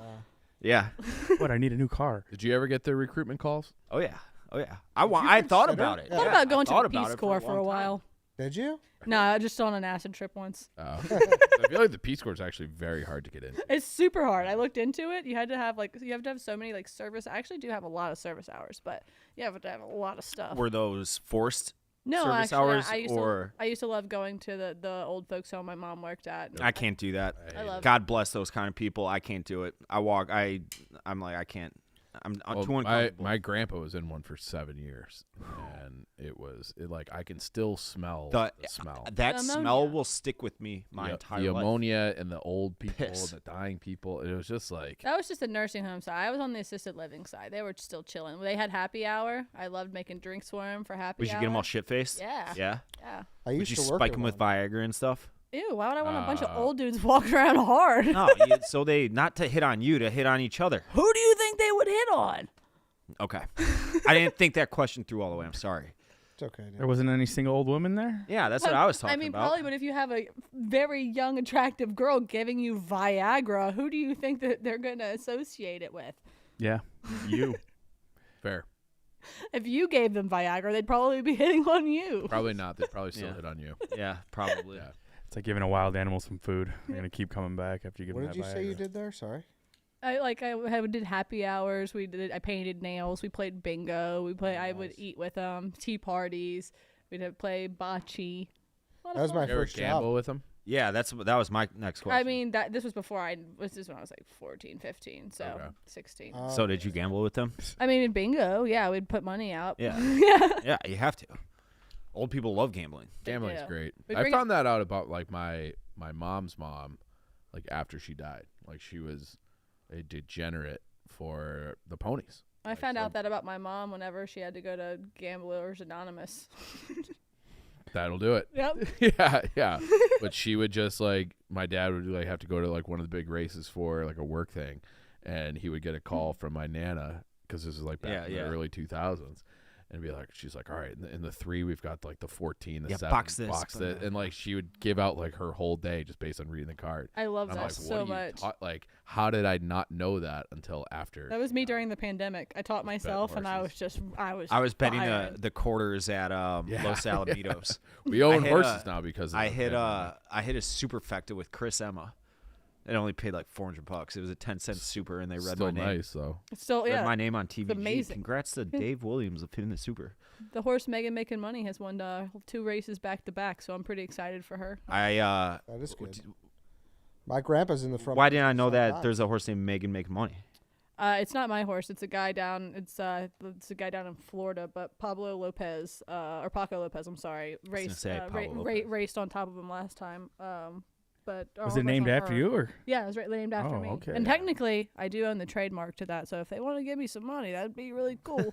Speaker 2: Yeah.
Speaker 4: What? I need a new car.
Speaker 3: Did you ever get the recruitment calls?
Speaker 2: Oh yeah. I thought
Speaker 1: consider-
Speaker 2: about it.
Speaker 1: Yeah.
Speaker 5: Thought
Speaker 2: Yeah,
Speaker 5: about going
Speaker 2: I
Speaker 5: to
Speaker 2: thought
Speaker 5: the
Speaker 2: about
Speaker 5: Peace
Speaker 2: it
Speaker 5: Corps for a
Speaker 2: long
Speaker 5: while.
Speaker 1: Did you?
Speaker 5: No, I just on an acid trip once.
Speaker 3: I feel like the Peace Corps is actually very hard to get in.
Speaker 5: It's super hard. I looked into it. You have to have so many like service. I actually do have a lot of service hours, but you have to have a lot of stuff.
Speaker 2: Were those forced?
Speaker 5: No,
Speaker 2: service
Speaker 5: actually,
Speaker 2: hours
Speaker 5: I used
Speaker 2: or-
Speaker 5: to. I used to love going to the old folks home my mom worked at.
Speaker 2: I can't do that.
Speaker 5: I love.
Speaker 2: God bless those kind of people. I can't do it. I'm like I can't. I'm
Speaker 3: Well,
Speaker 2: too uncomfortable.
Speaker 3: my grandpa was in one for 7 years, and it like I can still smell
Speaker 2: the
Speaker 3: the smell.
Speaker 2: that
Speaker 5: The
Speaker 2: smell
Speaker 5: ammonia.
Speaker 2: will stick with me my entire
Speaker 3: the
Speaker 2: life.
Speaker 3: ammonia and the old people
Speaker 2: Piss.
Speaker 3: and the dying people. It was just like
Speaker 5: That was just the nursing home side. I was on the assisted living side. They were still chilling. They had happy hour. I loved making drinks for them for happy
Speaker 2: We should
Speaker 5: hour.
Speaker 2: get them all shit faced.
Speaker 5: Yeah.
Speaker 2: Yeah.
Speaker 5: Yeah.
Speaker 1: I
Speaker 2: Would
Speaker 1: used
Speaker 2: you
Speaker 1: to work
Speaker 2: spike
Speaker 1: at
Speaker 2: them with
Speaker 1: one.
Speaker 2: Viagra and stuff?
Speaker 5: Ew, why would I want a bunch of
Speaker 3: Uh,
Speaker 5: old dudes walking around hard?
Speaker 2: No, so they not to hit on you, to hit on each other.
Speaker 5: Who do you think they would hit on?
Speaker 2: Okay. I didn't think that question through all the way. I'm sorry.
Speaker 1: It's okay, dude.
Speaker 4: There wasn't any single old women there.
Speaker 2: Yeah, that's what I was talking
Speaker 5: I mean,
Speaker 2: about.
Speaker 5: probably, but if you have a very young, attractive girl giving you Viagra, who do you think that they're going to associate it with?
Speaker 4: Yeah, you.
Speaker 3: fair.
Speaker 5: If you gave them Viagra, they'd probably be hitting on you.
Speaker 3: Probably not. They probably still
Speaker 2: Yeah.
Speaker 3: hit on you.
Speaker 2: Yeah, probably.
Speaker 3: Yeah.
Speaker 4: It's like giving a wild animal some food. They're gonna keep coming back after you give
Speaker 1: What
Speaker 4: them
Speaker 1: did
Speaker 4: that
Speaker 1: you say you
Speaker 4: Viagra.
Speaker 1: did there? Sorry.
Speaker 5: I did happy hours. I painted nails. We played bingo. I would
Speaker 1: Nice.
Speaker 5: eat with them. Tea parties. We'd play bocce. A lot of
Speaker 1: That was
Speaker 5: fun.
Speaker 1: my
Speaker 3: You ever
Speaker 1: first
Speaker 3: gamble
Speaker 1: job.
Speaker 3: with them?
Speaker 2: Yeah, that was my next question.
Speaker 5: I mean, this was before this is when I was like 14, 15, so
Speaker 3: Okay.
Speaker 5: 16.
Speaker 2: So did you gamble with them?
Speaker 5: I mean, in bingo, yeah, we'd put money out.
Speaker 2: Yeah.
Speaker 5: Yeah.
Speaker 2: Yeah, you have to. Old people love gambling.
Speaker 3: Gambling's
Speaker 5: do.
Speaker 3: great.
Speaker 5: We
Speaker 3: I
Speaker 5: bring
Speaker 3: found that out about like my mom's mom, like after she died. Like she was a degenerate for the ponies.
Speaker 5: I
Speaker 3: Like,
Speaker 5: found
Speaker 3: so
Speaker 5: out that about my mom whenever she had to go to Gamblers Anonymous.
Speaker 3: that'll do it.
Speaker 5: Yep.
Speaker 3: yeah. But she would just like my dad would like have to go to like one of the big races for like a work thing, and he would get a call from my nana because this is like back in the early 2000s. And be like, she's like, all right, in the 3 we've got like the 14, the 7,
Speaker 2: box this,
Speaker 3: and like she would give out like her whole day just based on reading the card.
Speaker 5: I love
Speaker 3: I'm
Speaker 5: that
Speaker 3: like,
Speaker 5: so
Speaker 3: what are you
Speaker 5: much.
Speaker 3: like, how did I not know that until after?
Speaker 5: That was me during the pandemic. I taught myself, and I was
Speaker 2: betting
Speaker 5: firing.
Speaker 2: the quarters at Los Alamitos.
Speaker 3: We own
Speaker 2: hit,
Speaker 3: horses now because of
Speaker 2: I
Speaker 3: the
Speaker 2: hit
Speaker 3: pandemic.
Speaker 2: I hit a superfecta with Chris Emma. It only paid like $400. It was a 10-cent super, and they read
Speaker 3: Still
Speaker 2: my name.
Speaker 3: nice though.
Speaker 5: It's still,
Speaker 2: Read
Speaker 5: yeah.
Speaker 2: my name on TV.
Speaker 5: amazing.
Speaker 2: Congrats to Dave Williams of hitting the super.
Speaker 5: The horse Megan Making Money has won 2 races back to back, so I'm pretty excited for her.
Speaker 1: That is good. My grandpa's in the front.
Speaker 2: Why didn't I know that
Speaker 1: Sometimes.
Speaker 2: there's a horse named Megan making money?
Speaker 5: It's not my horse. It's a guy down. It's a guy down in Florida. But Pablo Lopez, or Paco Lopez, I'm sorry, raced
Speaker 2: say Pablo Lopez.
Speaker 5: raced on top of him last time. But
Speaker 4: Was it named after you or?
Speaker 5: Yeah, it was named after
Speaker 4: Oh,
Speaker 5: me.
Speaker 4: okay.
Speaker 5: And technically, I do own the trademark to that. So if they want to give me some money, that'd be really cool.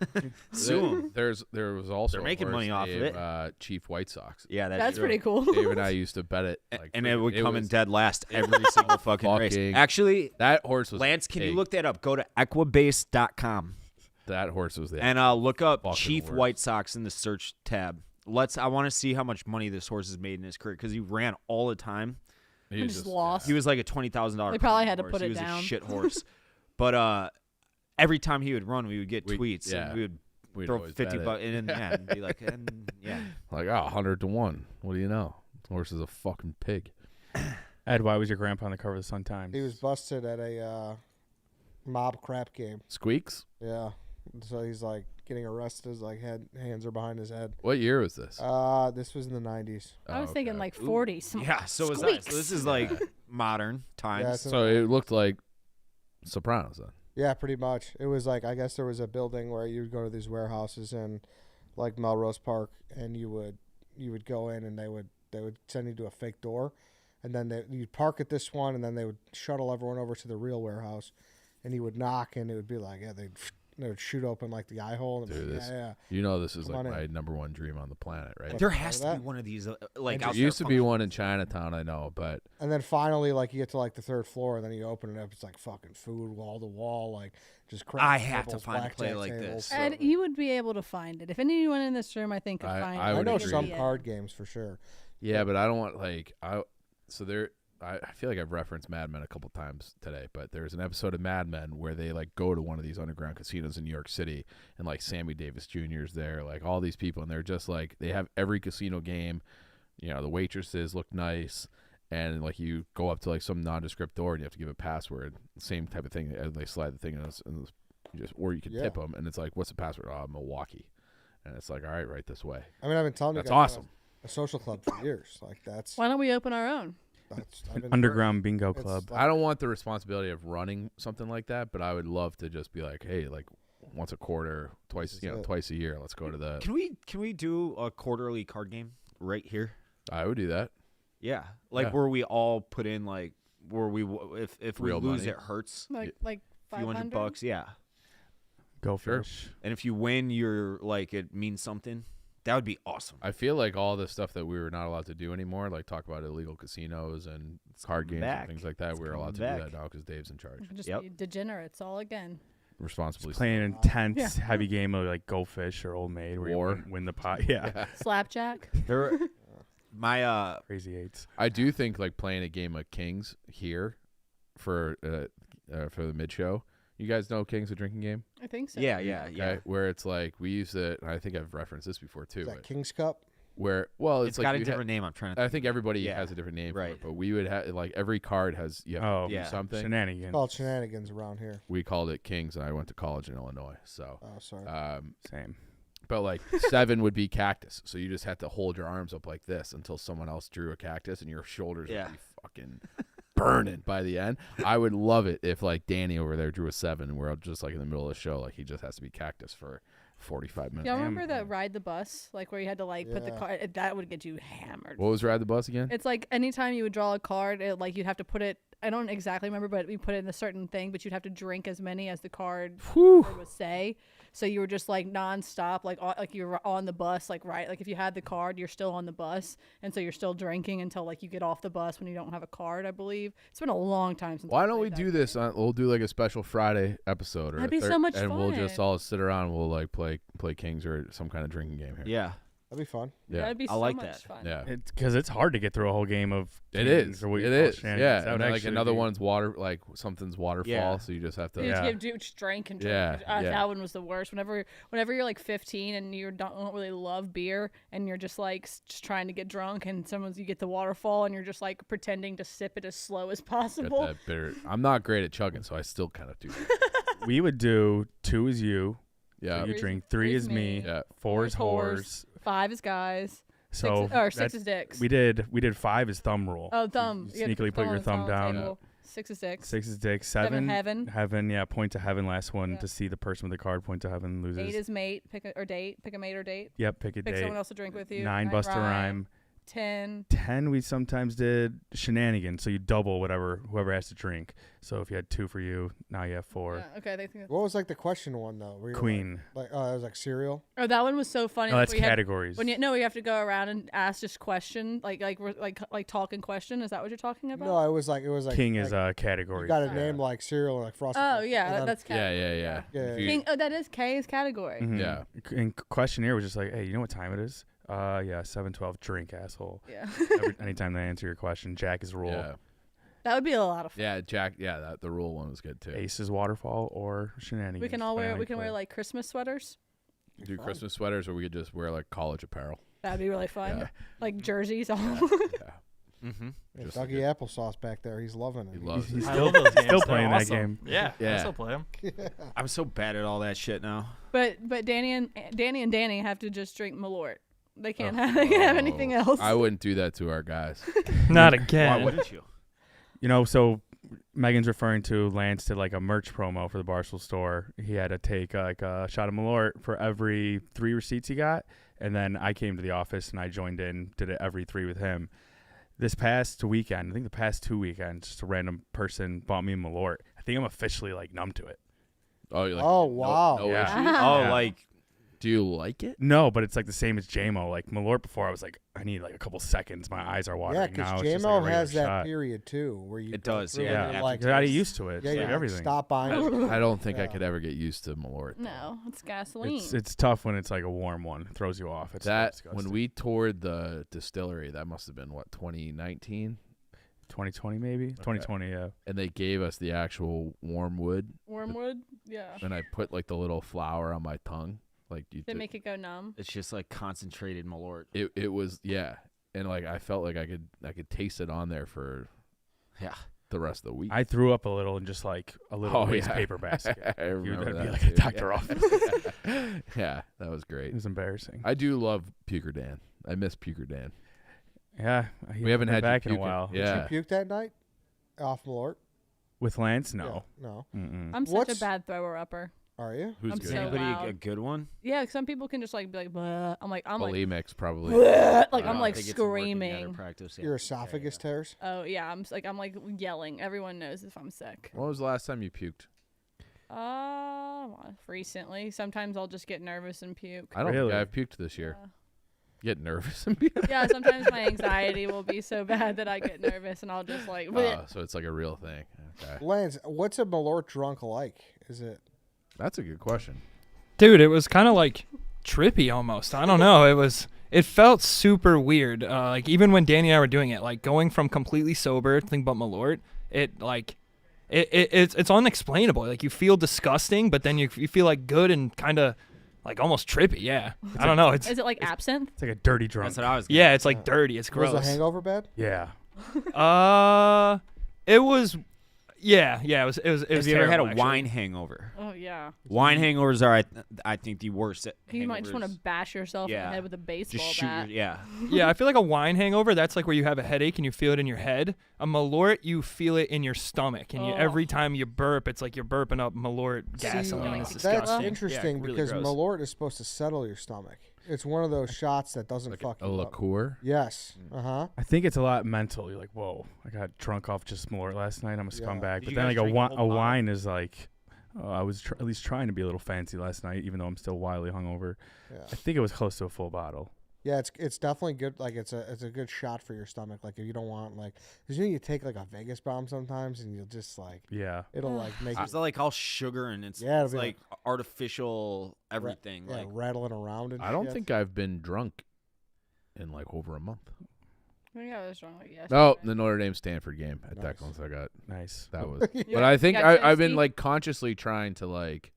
Speaker 2: Sue 'em.
Speaker 3: There was also
Speaker 2: They're
Speaker 3: a
Speaker 2: making
Speaker 3: horse
Speaker 2: money off of
Speaker 3: named,
Speaker 2: it.
Speaker 3: Chief White Sox.
Speaker 2: Yeah,
Speaker 5: That's pretty cool.
Speaker 3: Dave and I used to bet it, like,
Speaker 2: and it would come in
Speaker 3: was-
Speaker 2: dead last every single fucking race.
Speaker 3: fucking-
Speaker 2: Actually,
Speaker 3: That horse was
Speaker 2: Lance, can you
Speaker 3: big.
Speaker 2: look that up? Go to equibase.com
Speaker 3: That horse was there.
Speaker 2: and look up
Speaker 3: Fucking
Speaker 2: Chief
Speaker 3: worst.
Speaker 2: White Sox in the search tab. I want to see how much money this horse has made in his career because he ran all the time.
Speaker 3: He was
Speaker 5: just lost.
Speaker 2: He was like a $20,000.
Speaker 5: They probably had to
Speaker 2: horse.
Speaker 5: put
Speaker 2: He
Speaker 5: it
Speaker 2: was
Speaker 5: down.
Speaker 2: a shit horse. But every time he would run, we would get tweets.
Speaker 3: yeah.
Speaker 2: And we would
Speaker 3: We'd
Speaker 2: throw
Speaker 3: always
Speaker 2: 50
Speaker 3: bet it.
Speaker 2: bucks in and be like, yeah.
Speaker 3: Like, 100 to 1. What do you know? This horse is a fucking pig.
Speaker 4: Ed, why was your grandpa on the cover of the Sun Times?
Speaker 1: He was busted at a mob crap game.
Speaker 3: Squeaks?
Speaker 1: Yeah. So he's like getting arrested. His like hands are behind his head.
Speaker 3: What year was this?
Speaker 1: This was in the 90s.
Speaker 5: I was
Speaker 3: Oh,
Speaker 5: thinking
Speaker 3: okay.
Speaker 5: like 40.
Speaker 2: Yeah, so was I. So this is like modern times.
Speaker 1: Yeah, it's in
Speaker 3: So
Speaker 1: the
Speaker 3: it looked like Sopranos then.
Speaker 1: Yeah, pretty much. It was like I guess there was a building where you would go to these warehouses in like Melrose Park, and you would go in, and they would send you to a fake door, and then you'd park at this one, and then they would shuttle everyone over to the real warehouse, and you would knock, and it would be like they would shoot open like the eye hole, and it'd be
Speaker 3: Dude,
Speaker 1: like, yeah.
Speaker 3: You know this is
Speaker 1: Come
Speaker 3: like
Speaker 1: on in.
Speaker 3: my number one dream on the planet, right?
Speaker 2: There
Speaker 1: Part
Speaker 2: has
Speaker 1: of
Speaker 2: to be
Speaker 1: that.
Speaker 2: one of these, like
Speaker 1: And
Speaker 2: out
Speaker 3: There
Speaker 2: there
Speaker 3: used to be
Speaker 2: functioning.
Speaker 3: one in Chinatown, I know, but
Speaker 1: And then finally, like you get to like the 3rd floor, and then you open it up. It's like fucking food wall to wall, like just crap
Speaker 2: I have to
Speaker 1: tables,
Speaker 2: find a play
Speaker 1: blackjack
Speaker 2: like
Speaker 1: tables.
Speaker 2: this.
Speaker 5: And you would be able to find it. If anyone in this room, I think, could
Speaker 3: I-
Speaker 5: find
Speaker 3: I
Speaker 5: it.
Speaker 3: would
Speaker 1: I know
Speaker 3: agree.
Speaker 1: some
Speaker 5: Yeah.
Speaker 1: card games for sure.
Speaker 3: yeah, but I don't want like I feel like I've referenced Mad Men a couple times today, but there's an episode of Mad Men where they like go to one of these underground casinos in New York City, and like Sammy Davis Jr. is there, like all these people, and they're just like they have every casino game. You know, the waitresses look nice, and like you go up to like some nondescript door and you have to give a password. Same type of thing. And they slide the thing in, you just or you can
Speaker 1: Yeah.
Speaker 3: tip them, and it's like, what's the password? Oh, Milwaukee, and it's like, all right, right this way.
Speaker 1: I mean, I've been telling you
Speaker 3: That's
Speaker 1: guys,
Speaker 3: awesome.
Speaker 1: A social club for years. Like that's
Speaker 5: Why don't we open our own?
Speaker 1: I've been
Speaker 4: Underground Bingo
Speaker 1: it's
Speaker 4: Club.
Speaker 1: like-
Speaker 3: I don't want the responsibility of running something like that, but I would love to just be like, hey, like once a quarter, twice twice a year. Let's go to the.
Speaker 2: Can we do a quarterly card game right here?
Speaker 3: I would do that.
Speaker 2: Yeah, like
Speaker 3: Yeah.
Speaker 2: where we all put in like where we if we
Speaker 3: Real
Speaker 2: lose
Speaker 3: money.
Speaker 2: it hurts
Speaker 5: Like
Speaker 2: a few
Speaker 5: $500.
Speaker 2: $100. Yeah,
Speaker 4: Go
Speaker 3: Sure.
Speaker 4: fish.
Speaker 2: and if you win, you're like it means something. That would be awesome.
Speaker 3: I feel like all the stuff that we were not allowed to do anymore, like talk about illegal casinos and card games
Speaker 2: back.
Speaker 3: and things like that,
Speaker 2: It's
Speaker 3: we're allowed to
Speaker 2: coming
Speaker 3: do
Speaker 2: back.
Speaker 3: that now because Dave's in charge.
Speaker 5: Just
Speaker 2: Yep.
Speaker 5: be degenerates all again.
Speaker 3: Responsibly.
Speaker 4: Playing an intense, heavy game of like Go Fish or Old Maid where
Speaker 3: War.
Speaker 4: you win the pot. Yeah.
Speaker 5: Slapjack.
Speaker 2: There, my
Speaker 4: Crazy eights.
Speaker 3: I do think like playing a game of Kings here for the mid show. You guys know Kings, a drinking game?
Speaker 5: I think so.
Speaker 2: yeah.
Speaker 3: Okay. Where it's like we use it. I think I've referenced this before too.
Speaker 1: Is that
Speaker 3: But
Speaker 1: King's Cup?
Speaker 3: where well,
Speaker 2: It's
Speaker 3: like
Speaker 2: got a
Speaker 3: you
Speaker 2: different name. I'm trying to.
Speaker 3: I think everybody
Speaker 2: Yeah.
Speaker 3: has a different name for
Speaker 2: Right.
Speaker 3: it, but we would have like every card has you have
Speaker 4: Oh,
Speaker 3: to do
Speaker 2: Yeah.
Speaker 3: something.
Speaker 4: shenanigans.
Speaker 1: Called shenanigans around here.
Speaker 3: We called it Kings, and I went to college in Illinois. So,
Speaker 1: Oh, sorry.
Speaker 4: Same.
Speaker 3: but like 7 would be cactus, so you just had to hold your arms up like this until someone else drew a cactus, and your shoulders
Speaker 2: Yeah.
Speaker 3: would be fucking burning by the end. I would love it if like Danny over there drew a 7, and we're just like in the middle of the show, like he just has to be cactus for 45 minutes.
Speaker 5: Y'all
Speaker 4: Damn.
Speaker 5: remember that ride the bus, like where you had to like put the
Speaker 1: Yeah.
Speaker 5: card? That would get you hammered.
Speaker 3: What was Ride the Bus again?
Speaker 5: It's like anytime you would draw a card, like you'd have to put it. I don't exactly remember, but we put it in a certain thing. But you'd have to drink as many as the card would say. So you were just like nonstop, like you were on the bus, like right. Like if you had the card, you're still on the bus, and so you're still drinking until like you get off the bus when you don't have a card. I believe it's been a long time since.
Speaker 3: Why
Speaker 5: I
Speaker 3: don't we
Speaker 5: played
Speaker 3: do
Speaker 5: that
Speaker 3: this?
Speaker 5: game.
Speaker 3: We'll do like a special Friday episode, or
Speaker 5: That'd
Speaker 3: a
Speaker 5: be so much
Speaker 3: and we'll just
Speaker 5: fun.
Speaker 3: all sit around. And we'll like play Kings or some kind of drinking game here.
Speaker 2: Yeah,
Speaker 1: That'd be fun.
Speaker 3: Yeah.
Speaker 5: That'd be
Speaker 2: I
Speaker 5: so
Speaker 2: like
Speaker 5: much
Speaker 2: that.
Speaker 5: fun.
Speaker 3: Yeah.
Speaker 4: It's because it's hard to get through a whole game of.
Speaker 3: It
Speaker 4: Kings
Speaker 3: is.
Speaker 4: or what you
Speaker 3: It
Speaker 4: call
Speaker 3: is.
Speaker 4: shenanigans.
Speaker 3: Yeah.
Speaker 4: That
Speaker 3: And
Speaker 4: would
Speaker 3: like
Speaker 4: actually
Speaker 3: another
Speaker 4: be-
Speaker 3: one's water, like something's waterfall.
Speaker 2: Yeah.
Speaker 3: So you just have to.
Speaker 5: You
Speaker 4: Yeah.
Speaker 5: just drink and drink.
Speaker 3: Yeah, yeah.
Speaker 5: That one was the worst. Whenever you're like 15 and you don't really love beer and you're just like just trying to get drunk and you get the waterfall and you're just like pretending to sip it as slow as
Speaker 3: Get
Speaker 5: possible.
Speaker 3: that bitter. I'm not great at chugging, so I still kind of do that.
Speaker 4: We would do 2 is you.
Speaker 3: Yeah.
Speaker 4: You
Speaker 5: Three's-
Speaker 4: drink. 3
Speaker 5: three's
Speaker 4: is me.
Speaker 5: me.
Speaker 3: Yeah.
Speaker 4: 4 is
Speaker 5: Four's
Speaker 4: whores.
Speaker 5: 5 is guys.
Speaker 4: So
Speaker 5: 6
Speaker 4: that's-
Speaker 5: is dicks.
Speaker 4: we did 5 is thumb rule.
Speaker 5: Oh, thumb.
Speaker 4: You
Speaker 5: You have to
Speaker 4: sneakily put your
Speaker 5: on the
Speaker 4: thumb down.
Speaker 5: table. 6 is dicks.
Speaker 4: 6 is dick.
Speaker 5: 7
Speaker 4: 7
Speaker 5: heaven.
Speaker 4: Yeah, point to heaven. Last one
Speaker 5: Yeah.
Speaker 4: to see the person with the card. Point to heaven loses.
Speaker 5: 8 is mate. Pick a mate or date.
Speaker 4: Yep, pick a
Speaker 5: Pick
Speaker 4: date.
Speaker 5: someone else to drink with you.
Speaker 4: 9 bust a rhyme.
Speaker 5: 10.
Speaker 4: 10 we sometimes did shenanigans, so you double whoever has to drink. So if you had 2 for you, now you have 4.
Speaker 5: Yeah, okay, they think.
Speaker 1: What was like the question one though? Where you were
Speaker 4: Queen.
Speaker 1: Like, it was like cereal.
Speaker 5: Oh, that one was so funny.
Speaker 4: No, that's
Speaker 5: where you had-
Speaker 4: categories.
Speaker 5: When you have to go around and ask just question, like talk and question. Is that what you're talking about?
Speaker 1: No, it was like
Speaker 4: King
Speaker 1: like,
Speaker 4: is
Speaker 1: you
Speaker 4: categories.
Speaker 1: got a
Speaker 4: Yeah.
Speaker 1: name like cereal or like frosted.
Speaker 5: Oh
Speaker 1: Flakes,
Speaker 5: yeah,
Speaker 1: and then-
Speaker 5: that's
Speaker 3: Yeah.
Speaker 5: category.
Speaker 3: Yeah.
Speaker 1: Yeah.
Speaker 3: If you-
Speaker 5: King. Oh, that is K is category.
Speaker 4: Mhm.
Speaker 3: Yeah.
Speaker 4: And questionnaire was just like, hey, you know what time it is? Yeah, 7:12. Drink, asshole.
Speaker 5: Yeah,
Speaker 4: Anytime they answer your question, Jack is rule.
Speaker 3: Yeah.
Speaker 5: that would be a lot of fun.
Speaker 3: Yeah. Jack. Yeah. The rule one was good too.
Speaker 4: Ace is waterfall or shenanigans.
Speaker 5: We can all
Speaker 4: depending
Speaker 5: wear.
Speaker 4: on
Speaker 5: We
Speaker 4: how
Speaker 5: can
Speaker 4: you
Speaker 5: wear
Speaker 4: play.
Speaker 5: like Christmas sweaters.
Speaker 3: Do Christmas sweaters, or we could just wear like college apparel.
Speaker 5: That'd be really fun.
Speaker 3: Yeah.
Speaker 5: Like jerseys. All.
Speaker 3: Yeah.
Speaker 2: Mm-hmm.
Speaker 1: Yeah,
Speaker 3: Just
Speaker 1: Dougie applesauce back there. He's loving it.
Speaker 3: He loves
Speaker 4: He's
Speaker 3: it.
Speaker 6: I
Speaker 4: still,
Speaker 6: love those games.
Speaker 4: still
Speaker 6: They're
Speaker 4: playing that
Speaker 6: awesome.
Speaker 4: game.
Speaker 6: Yeah,
Speaker 3: Yeah.
Speaker 6: I still play them.
Speaker 2: I'm so bad at all that shit now.
Speaker 5: But Danny and Danny have to just drink Malort. They can't have anything else.
Speaker 3: I wouldn't do that to our guys.
Speaker 6: Not
Speaker 2: Why
Speaker 6: again.
Speaker 2: wouldn't you?
Speaker 4: You know, so Megan's referring to Lance did like a merch promo for the Barstool store. He had to take like a shot of Malort for every 3 receipts he got. And then I came to the office and I joined in, did it every 3 with him. This past weekend, I think the past 2 weekends, just a random person bought me a Malort. I think I'm officially like numb to it.
Speaker 3: Oh, you're like,
Speaker 1: Oh,
Speaker 3: no-
Speaker 1: wow.
Speaker 3: No,
Speaker 4: Yeah.
Speaker 3: issue?
Speaker 5: Wow.
Speaker 2: Oh,
Speaker 4: Yeah.
Speaker 2: like
Speaker 3: Do you like it?
Speaker 4: No, but it's like the same as JMO. Like Malort before, I was like, I need like a couple seconds. My eyes are watering.
Speaker 1: Yeah, because
Speaker 4: now it's just,
Speaker 1: JMO
Speaker 4: like, a regular
Speaker 1: has that
Speaker 4: shot.
Speaker 1: period too, where you
Speaker 2: It does,
Speaker 1: really
Speaker 2: yeah.
Speaker 1: do, like
Speaker 4: You got used to it.
Speaker 1: yeah,
Speaker 4: It's
Speaker 1: yeah,
Speaker 4: like everything.
Speaker 1: Stop buying.
Speaker 3: I don't think I
Speaker 1: Yeah.
Speaker 3: could ever get used to Malort.
Speaker 5: No, it's gasoline.
Speaker 4: It's tough when it's like a warm one. It throws you off. It's
Speaker 3: That
Speaker 4: disgusting.
Speaker 3: when we toured the distillery, that must have been what 2019,
Speaker 4: 2020 maybe 2020. Yeah.
Speaker 3: and they gave us the actual warm wood,
Speaker 5: Wormwood. Yeah.
Speaker 3: and I put like the little flower on my tongue, like you.
Speaker 5: They make it go numb.
Speaker 2: it's just like concentrated Malort.
Speaker 3: It was yeah, and like I felt like I could taste it on there for
Speaker 2: Yeah.
Speaker 3: the rest of the week.
Speaker 4: I threw up a little in just like a little
Speaker 3: Oh,
Speaker 4: waste
Speaker 3: yeah.
Speaker 4: paper basket.
Speaker 3: I remember
Speaker 4: that'd
Speaker 3: that
Speaker 4: be like a
Speaker 3: too.
Speaker 4: doctor office.
Speaker 3: Yeah, that was
Speaker 4: It
Speaker 3: great.
Speaker 4: was embarrassing.
Speaker 3: I do love Puker Dan. I miss Puker Dan.
Speaker 4: Yeah.
Speaker 3: We haven't
Speaker 4: been
Speaker 3: had you
Speaker 4: back in a
Speaker 3: puke
Speaker 4: while.
Speaker 3: Yeah,
Speaker 1: You puke that night off Malort?
Speaker 4: With Lance, no.
Speaker 1: Yeah, no.
Speaker 4: Mm-mm.
Speaker 5: I'm such
Speaker 1: What's-
Speaker 5: a bad thrower upper.
Speaker 1: Are you?
Speaker 3: Who's
Speaker 5: I'm
Speaker 3: good?
Speaker 2: Is
Speaker 5: so
Speaker 2: anybody
Speaker 5: loud.
Speaker 2: a good one?
Speaker 5: Yeah, some people can just like be like, "Bleh." I'm like,
Speaker 3: Bulimics probably.
Speaker 5: "Bleh."
Speaker 2: I
Speaker 5: like
Speaker 2: don't
Speaker 5: I'm like
Speaker 2: think it's working together
Speaker 5: screaming.
Speaker 2: practice, yeah.
Speaker 1: Your esophagus tears.
Speaker 5: Oh yeah, I'm like yelling. Everyone knows if I'm sick.
Speaker 3: When was the last time you puked?
Speaker 5: Recently. Sometimes I'll just get nervous and puke.
Speaker 3: I don't
Speaker 4: Really?
Speaker 3: think I've puked this year.
Speaker 5: Yeah.
Speaker 3: Get nervous and puke.
Speaker 5: Yeah, sometimes my anxiety will be so bad that I get nervous and I'll just like. "Bleh."
Speaker 3: So it's like a real thing. Okay.
Speaker 1: Lance, what's a Malort drunk like? Is it?
Speaker 3: That's a good question.
Speaker 6: Dude, it was kind of like trippy almost. I don't know. It felt super weird. Like even when Danny and I were doing it, like going from completely sober, think about Malort, it's unexplainable. Like you feel disgusting, but then you feel like good and kind of like almost trippy. Yeah. I don't know.
Speaker 5: Is it like absinthe?
Speaker 4: It's like a dirty drunk.
Speaker 2: That's what I was.
Speaker 6: Yeah, it's like dirty. It's gross.
Speaker 1: Was the hangover bad?
Speaker 4: Yeah.
Speaker 6: It was. Yeah. It was.
Speaker 2: Have you ever had a
Speaker 6: terrible, actually.
Speaker 2: wine hangover?
Speaker 5: Oh yeah.
Speaker 2: Wine hangovers are, I think, the worst.
Speaker 5: You might just want to
Speaker 2: hangovers.
Speaker 5: bash yourself in
Speaker 2: Yeah.
Speaker 5: the head with a baseball
Speaker 2: Just shoot.
Speaker 5: bat.
Speaker 2: Yeah.
Speaker 6: Yeah, I feel like a wine hangover. That's like where you have a headache and you feel it in your head. A Malort, you feel it in your stomach, and
Speaker 5: Oh.
Speaker 6: every time you burp, it's like you're burping up Malort
Speaker 1: See,
Speaker 6: gasoline. It's
Speaker 5: that's
Speaker 1: that's
Speaker 6: disgusting.
Speaker 1: interesting
Speaker 2: Yeah, really
Speaker 1: because
Speaker 2: gross.
Speaker 1: Malort is supposed to settle your stomach. It's one of those shots that doesn't
Speaker 3: Like
Speaker 1: fuck
Speaker 3: a
Speaker 1: you up.
Speaker 3: liqueur.
Speaker 1: Yes. Uh-huh.
Speaker 4: I think it's a lot mental. You're like, whoa, I got drunk off just Malort last night. I'm a
Speaker 1: Yeah.
Speaker 4: scumbag.
Speaker 2: Did
Speaker 4: But
Speaker 2: you
Speaker 4: then
Speaker 2: guys
Speaker 4: like a,
Speaker 2: drink the
Speaker 4: wi-
Speaker 2: whole
Speaker 4: a
Speaker 2: bottle?
Speaker 4: wine is like, I was at least trying to be a little fancy last night, even though I'm still wildly hungover.
Speaker 1: Yeah.
Speaker 4: I think it was close to a full bottle.
Speaker 1: Yeah, it's definitely good. Like it's a good shot for your stomach. Like if you don't want like, because you take like a Vegas bomb sometimes and you'll just like
Speaker 4: Yeah.
Speaker 1: it'll like make
Speaker 2: It's like all sugar and it's,
Speaker 1: Yeah, it'll
Speaker 2: it's
Speaker 1: be
Speaker 2: like artificial everything.
Speaker 1: yeah,
Speaker 2: Like
Speaker 1: rattling around and
Speaker 3: I don't
Speaker 1: shit.
Speaker 3: think I've been drunk in like over a month.
Speaker 5: I think I was wrong like yesterday.
Speaker 3: Oh, the Notre Dame Stanford game at
Speaker 1: Nice.
Speaker 3: Declan's. I got
Speaker 4: Nice.
Speaker 3: that was.
Speaker 5: You
Speaker 3: But I think
Speaker 5: got
Speaker 3: I've been
Speaker 5: toasty?
Speaker 3: like consciously trying to like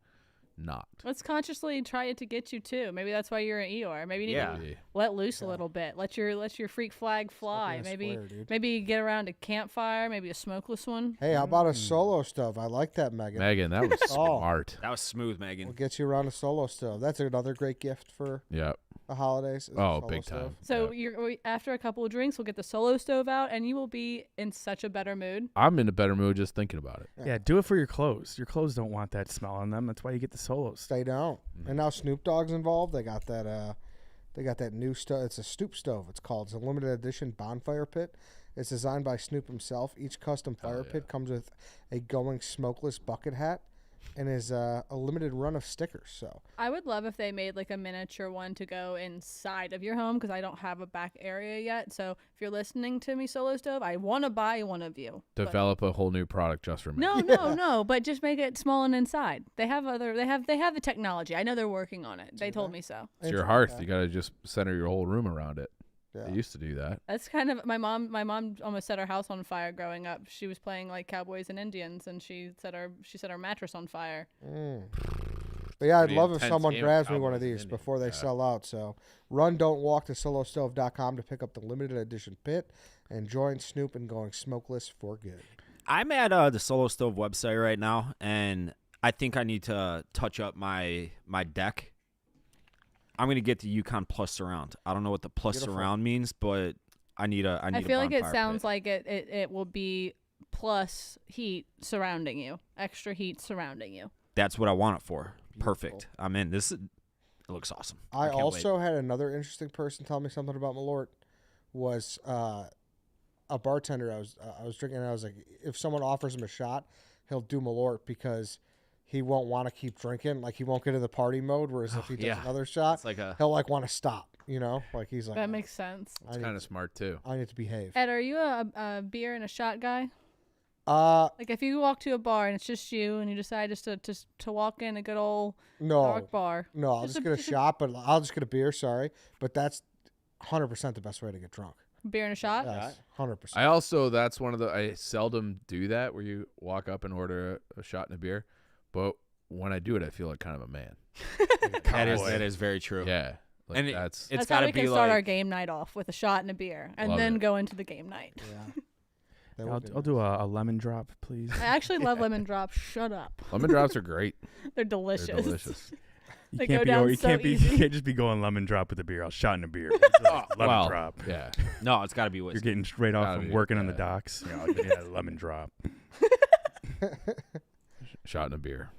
Speaker 3: not.
Speaker 5: Let's consciously try it to get you too. Maybe that's why you're in Eeyore. Maybe you need
Speaker 2: Yeah.
Speaker 5: to
Speaker 3: Maybe.
Speaker 5: let loose a
Speaker 1: Yeah.
Speaker 5: little bit. Let your freak flag fly.
Speaker 1: Fucking I
Speaker 5: Maybe
Speaker 1: swear, dude.
Speaker 5: maybe get around a campfire. Maybe a smokeless one.
Speaker 1: Hey, how about a solo stove? I like that, Megan.
Speaker 3: Megan, that was
Speaker 1: Oh.
Speaker 3: smart.
Speaker 2: that was smooth, Megan.
Speaker 1: We'll get you around a solo stove. That's another great gift for
Speaker 3: Yeah.
Speaker 1: the holidays. is a
Speaker 3: Oh,
Speaker 1: solo
Speaker 3: big
Speaker 1: stove.
Speaker 3: time.
Speaker 5: So
Speaker 3: Yeah.
Speaker 5: after a couple of drinks, we'll get the solo stove out, and you will be in such a better mood.
Speaker 3: I'm in a better mood just thinking about it.
Speaker 1: Yeah.
Speaker 4: Yeah, do it for your clothes. Your clothes don't want that smell on them. That's why you get the solos.
Speaker 1: Stay down. And now Snoop Dogg's involved. They got that new stove. It's a Snoop stove. It's called. It's a limited edition bonfire pit. It's designed by Snoop himself. Each custom fire
Speaker 3: yeah.
Speaker 1: pit comes with a going smokeless bucket hat and is a limited run of stickers. So
Speaker 5: I would love if they made like a miniature one to go inside of your home because I don't have a back area yet. So if you're listening to me, Solo Stove, I want to buy one of you. But-
Speaker 3: Develop a whole new product just for me.
Speaker 5: No, but just make it small and inside. They have the technology. I know they're working on it. They told me so.
Speaker 3: It's your hearth. You got to just center your whole room around it.
Speaker 1: Yeah.
Speaker 3: They used to do that.
Speaker 5: That's kind of my mom almost set her house on fire growing up. She was playing like Cowboys and Indians and she set her mattress on fire.
Speaker 1: But yeah, I'd
Speaker 3: Pretty
Speaker 1: love if
Speaker 3: intense
Speaker 1: someone
Speaker 3: game of
Speaker 1: grabs me one
Speaker 3: Cowboys
Speaker 1: of
Speaker 3: and
Speaker 1: these
Speaker 3: Indians.
Speaker 1: before they
Speaker 3: Yeah.
Speaker 1: sell out. So don't walk to solostove.com to pick up the limited edition pit and join Snoop in going smokeless for good.
Speaker 2: I'm at the Solo Stove website right now, and I think I need to touch up my deck. I'm gonna get the Yukon Plus Surround. I don't know what the Plus
Speaker 1: Beautiful.
Speaker 2: Surround means, but I need a.
Speaker 5: I feel like it
Speaker 2: bonfire
Speaker 5: sounds
Speaker 2: pit.
Speaker 5: like it will be plus heat surrounding you, extra heat surrounding you.
Speaker 2: That's what I want it for.
Speaker 1: Beautiful.
Speaker 2: Perfect. I'm in. It looks awesome.
Speaker 1: I
Speaker 2: can't wait.
Speaker 1: also had another interesting person tell me something about Malort. Was a bartender I was drinking, and I was like, if someone offers him a shot, he'll do Malort because he won't want to keep drinking. Like he won't get in the party mode. Whereas if he does
Speaker 2: yeah.
Speaker 1: another shot,
Speaker 2: It's like a.
Speaker 1: he'll like want to stop. You know, like he's like,
Speaker 5: That makes sense.
Speaker 3: It's kind of smart too.
Speaker 1: I need to behave.
Speaker 5: Ed, are you a beer and a shot guy?
Speaker 1: Uh,
Speaker 5: Like if you walk to a bar and it's just you and you decide just to walk in a good old dark
Speaker 1: no,
Speaker 5: bar.
Speaker 1: no, I'll just get a shot, but I'll just get a beer. Sorry, but that's 100% the best way to get drunk.
Speaker 5: Beer and a shot?
Speaker 1: Yes, 100%.
Speaker 3: I also that's one of the I seldom do that where you walk up and order a shot and a beer, but when I do it, I feel like kind of a man.
Speaker 2: that is very true.
Speaker 3: Yeah, like
Speaker 2: And
Speaker 3: that's
Speaker 2: It's
Speaker 5: That's how
Speaker 2: got to
Speaker 5: we
Speaker 2: be
Speaker 5: can start our
Speaker 2: like.
Speaker 5: game night off with a shot and a beer and
Speaker 3: Love
Speaker 5: then
Speaker 3: it.
Speaker 5: go into the game night.
Speaker 1: Yeah. That
Speaker 4: I'll,
Speaker 1: would be
Speaker 4: I'll do a lemon drop, please.
Speaker 5: I actually love lemon drops. Shut up.
Speaker 3: lemon drops are great.
Speaker 5: They're delicious.
Speaker 3: They're delicious.
Speaker 4: You
Speaker 5: They
Speaker 4: can't
Speaker 5: go
Speaker 4: be
Speaker 5: down
Speaker 4: over- you
Speaker 5: so
Speaker 4: can't be
Speaker 5: easy.
Speaker 4: you can't just be going lemon drop with a beer. I'll shot in a beer. Lemon
Speaker 3: Well,
Speaker 4: drop.
Speaker 3: yeah.
Speaker 2: No, it's got to be
Speaker 4: You're
Speaker 2: whiskey.
Speaker 4: getting straight off
Speaker 3: Gotta
Speaker 4: from
Speaker 3: be,
Speaker 4: working on the
Speaker 3: yeah.
Speaker 4: docks. Yeah, I'll give you a lemon drop.
Speaker 3: Shot and a beer.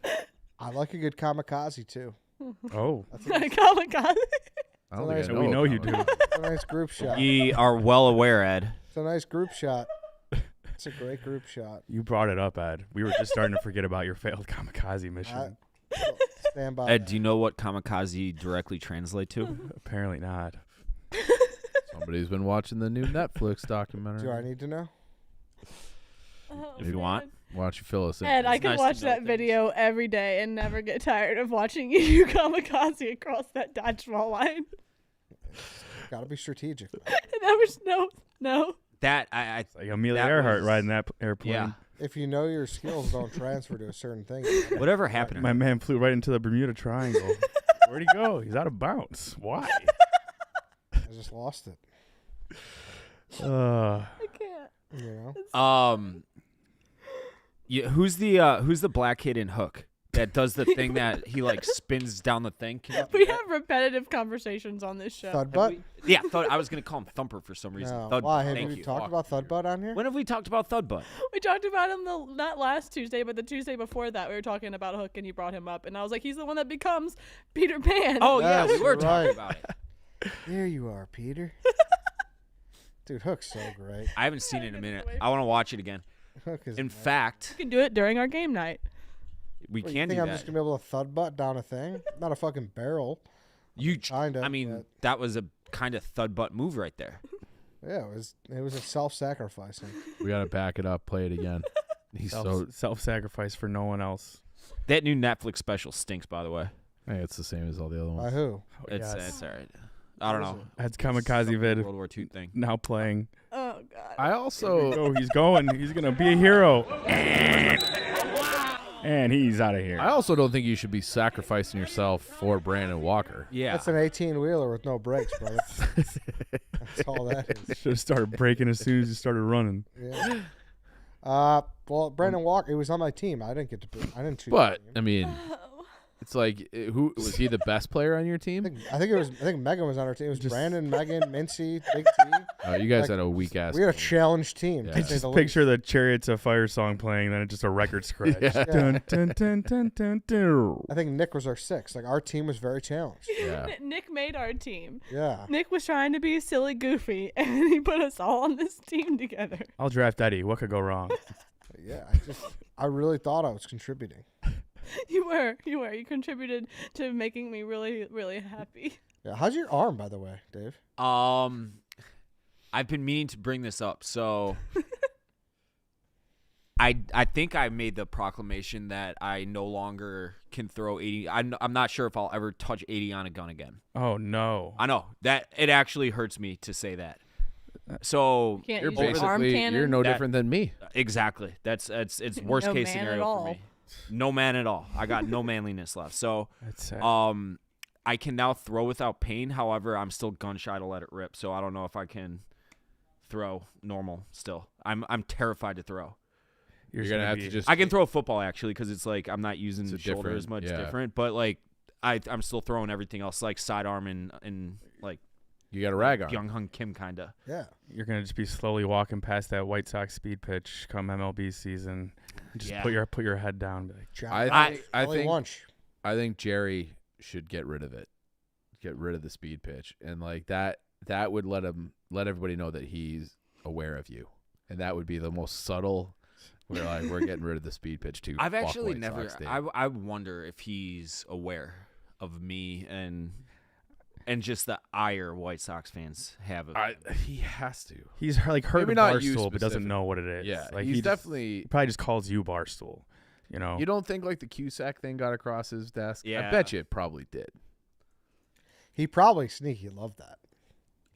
Speaker 1: I like a good kamikaze too.
Speaker 4: Oh,
Speaker 1: That's a,
Speaker 5: Kamikaze.
Speaker 3: I don't
Speaker 1: Nice.
Speaker 3: think I
Speaker 4: we
Speaker 3: know
Speaker 4: know you
Speaker 3: about
Speaker 4: do.
Speaker 3: it.
Speaker 1: it's a nice group shot.
Speaker 2: We are well aware, Ed.
Speaker 1: It's a nice group shot. It's a great group shot.
Speaker 4: You brought it up, Ed. We were just starting to forget about your failed kamikaze mission.
Speaker 1: Stand by.
Speaker 2: Ed,
Speaker 1: that.
Speaker 2: do you know what kamikaze directly translate to?
Speaker 4: Apparently not.
Speaker 3: Somebody's been watching the new Netflix
Speaker 1: Do
Speaker 3: documentary.
Speaker 1: I need to know?
Speaker 5: Oh,
Speaker 2: If you want.
Speaker 3: Why don't you fill us in?
Speaker 5: Ed, I
Speaker 2: It's
Speaker 5: could
Speaker 2: nice to
Speaker 5: watch
Speaker 2: know
Speaker 5: that
Speaker 2: things.
Speaker 5: video every day and never get tired of watching you kamikaze across that dodgeball line.
Speaker 1: Got to be strategic.
Speaker 5: No.
Speaker 2: That I
Speaker 4: It's like Amelia
Speaker 2: That
Speaker 4: Earhart
Speaker 2: was-
Speaker 4: riding that airplane.
Speaker 2: yeah.
Speaker 1: If you know your skills don't transfer to a certain thing, you gotta-
Speaker 2: Whatever happened?
Speaker 4: My man flew right into the Bermuda Triangle. Where'd he go? He's out of bounds. Why?
Speaker 1: I just lost it.
Speaker 4: Uh,
Speaker 5: I can't.
Speaker 1: You know.
Speaker 2: Who's the black kid in Hook that does the thing that he like spins down the thing? Can you do
Speaker 5: We
Speaker 2: that?
Speaker 5: have repetitive conversations on this show.
Speaker 1: Thud butt?
Speaker 2: Yeah, I was gonna call him Thumper for some reason.
Speaker 1: No.
Speaker 2: Thud
Speaker 1: Why?
Speaker 2: Butt,
Speaker 1: Have
Speaker 2: thank
Speaker 1: you
Speaker 2: you.
Speaker 1: talked about Thud butt on here?
Speaker 2: When have we talked about Thud Butt?
Speaker 5: We talked about him not last Tuesday, but the Tuesday before that. We were talking about Hook, and you brought him up, and I was like, he's the one that becomes Peter Pan.
Speaker 2: Oh yeah,
Speaker 1: Yes,
Speaker 2: we were
Speaker 1: you're
Speaker 2: talking
Speaker 1: right.
Speaker 2: about it.
Speaker 1: There you are, Peter. Dude, Hook's so great.
Speaker 2: I haven't seen it in a minute.
Speaker 5: away
Speaker 2: I want to watch it again.
Speaker 1: Hook is.
Speaker 2: In
Speaker 1: amazing.
Speaker 2: fact,
Speaker 5: We can do it during our game night.
Speaker 2: we
Speaker 1: What, you
Speaker 2: can
Speaker 1: think
Speaker 2: do
Speaker 1: I'm
Speaker 2: that.
Speaker 1: just gonna be able to thud butt down a thing? Not a fucking barrel.
Speaker 2: You,
Speaker 1: Kinda,
Speaker 2: I mean,
Speaker 1: but-
Speaker 2: that was a kind of Thud Butt move right there.
Speaker 1: Yeah, it was a self-sacrificing.
Speaker 3: We gotta back it up. Play it again. He's so.
Speaker 4: self-sacrifice for no one else.
Speaker 2: That new Netflix special stinks, by the way.
Speaker 3: Hey, it's the same as all the other
Speaker 1: By
Speaker 3: ones.
Speaker 1: who?
Speaker 4: Oh,
Speaker 2: It's
Speaker 4: yes.
Speaker 2: all right. I don't know.
Speaker 4: That's kamikaze vid
Speaker 2: World War II thing.
Speaker 4: now playing.
Speaker 5: Oh God.
Speaker 3: I also.
Speaker 4: Oh, he's going. He's gonna be a hero. And he's out of here.
Speaker 3: I also don't think you should be sacrificing yourself for Brandon Walker.
Speaker 2: Yeah.
Speaker 1: That's an 18-wheeler with no brakes, brother. That's all that is.
Speaker 4: Should have started breaking as soon as you started running.
Speaker 1: Yeah. Well, Brandon Walker, he was on my team. I didn't get to. I didn't choose.
Speaker 3: But
Speaker 1: him.
Speaker 3: I mean, it's like, who was he the best player on your team?
Speaker 1: I think Megan was on our team. It was
Speaker 4: Just-
Speaker 1: Brandon, Megan, Mincy, Big T.
Speaker 3: You guys
Speaker 1: Like,
Speaker 3: had a weak ass.
Speaker 1: We had a challenge team.
Speaker 3: Yeah.
Speaker 1: To say
Speaker 4: Just
Speaker 1: the least.
Speaker 4: picture the Chariots of Fire song playing, then it's just a record scratch.
Speaker 3: Yeah.
Speaker 4: Dun, dun, dun, dun, dun, dun.
Speaker 1: I think Nick was our sixth. Like our team was very challenged.
Speaker 3: Yeah.
Speaker 5: Nick made our team.
Speaker 1: Yeah.
Speaker 5: Nick was trying to be silly goofy, and he put us all on this team together.
Speaker 4: I'll draft Eddie. What could go wrong?
Speaker 1: Yeah. I really thought I was contributing.
Speaker 5: You were. You contributed to making me really, really happy.
Speaker 1: Yeah. How's your arm, by the way, Dave?
Speaker 2: I've been meaning to bring this up. So I think I made the proclamation that I no longer can throw 80. I'm not sure if I'll ever touch 80 on a gun again.
Speaker 4: Oh no.
Speaker 2: I know that it actually hurts me to say that. So
Speaker 5: Can't
Speaker 3: You're
Speaker 5: use your arm
Speaker 3: basically
Speaker 5: cannon.
Speaker 3: you're no
Speaker 2: That-
Speaker 3: different than me.
Speaker 2: exactly. It's worst
Speaker 5: No
Speaker 2: case
Speaker 5: man at
Speaker 2: scenario
Speaker 5: all.
Speaker 2: for me. No man at all. I got no manliness left. So
Speaker 4: That's sad.
Speaker 2: I can now throw without pain. However, I'm still gun shy to let it rip. So I don't know if I can throw normal still. I'm terrified to throw.
Speaker 3: You're gonna have to just.
Speaker 2: I can throw a football actually because it's like I'm not using
Speaker 3: It's a
Speaker 2: shoulder as
Speaker 3: different-
Speaker 2: much
Speaker 3: yeah.
Speaker 2: different, but like I'm still throwing everything else like sidearm and like
Speaker 3: You got a rag on.
Speaker 2: Young Hung Kim kinda.
Speaker 1: Yeah.
Speaker 4: You're gonna just be slowly walking past that White Sox speed pitch come MLB season. And just
Speaker 2: Yeah.
Speaker 4: put your head down. And be like,
Speaker 1: John,
Speaker 3: I
Speaker 1: Ellie
Speaker 3: think
Speaker 1: Wunsch.
Speaker 3: I think Jerry should get rid of it. Get rid of the speed pitch, and like that would let everybody know that he's aware of you, and that would be the most subtle. We're getting rid of the speed pitch too.
Speaker 2: I've
Speaker 3: Fuck
Speaker 2: actually
Speaker 3: White
Speaker 2: never.
Speaker 3: Sox, Dave.
Speaker 2: I wonder if he's aware of me and just the ire White Sox fans have of him.
Speaker 3: He has to.
Speaker 4: he's like heard
Speaker 3: Maybe
Speaker 4: of
Speaker 3: not you
Speaker 4: Barstool, but doesn't
Speaker 3: specific-
Speaker 4: know what it is.
Speaker 3: Yeah,
Speaker 4: like
Speaker 3: he's
Speaker 4: he
Speaker 3: definitely.
Speaker 4: probably just calls you Barstool. You know.
Speaker 3: You don't think like the Cusack thing got across his desk? I
Speaker 2: Yeah.
Speaker 3: bet you it probably did.
Speaker 1: He probably sneaky loved that.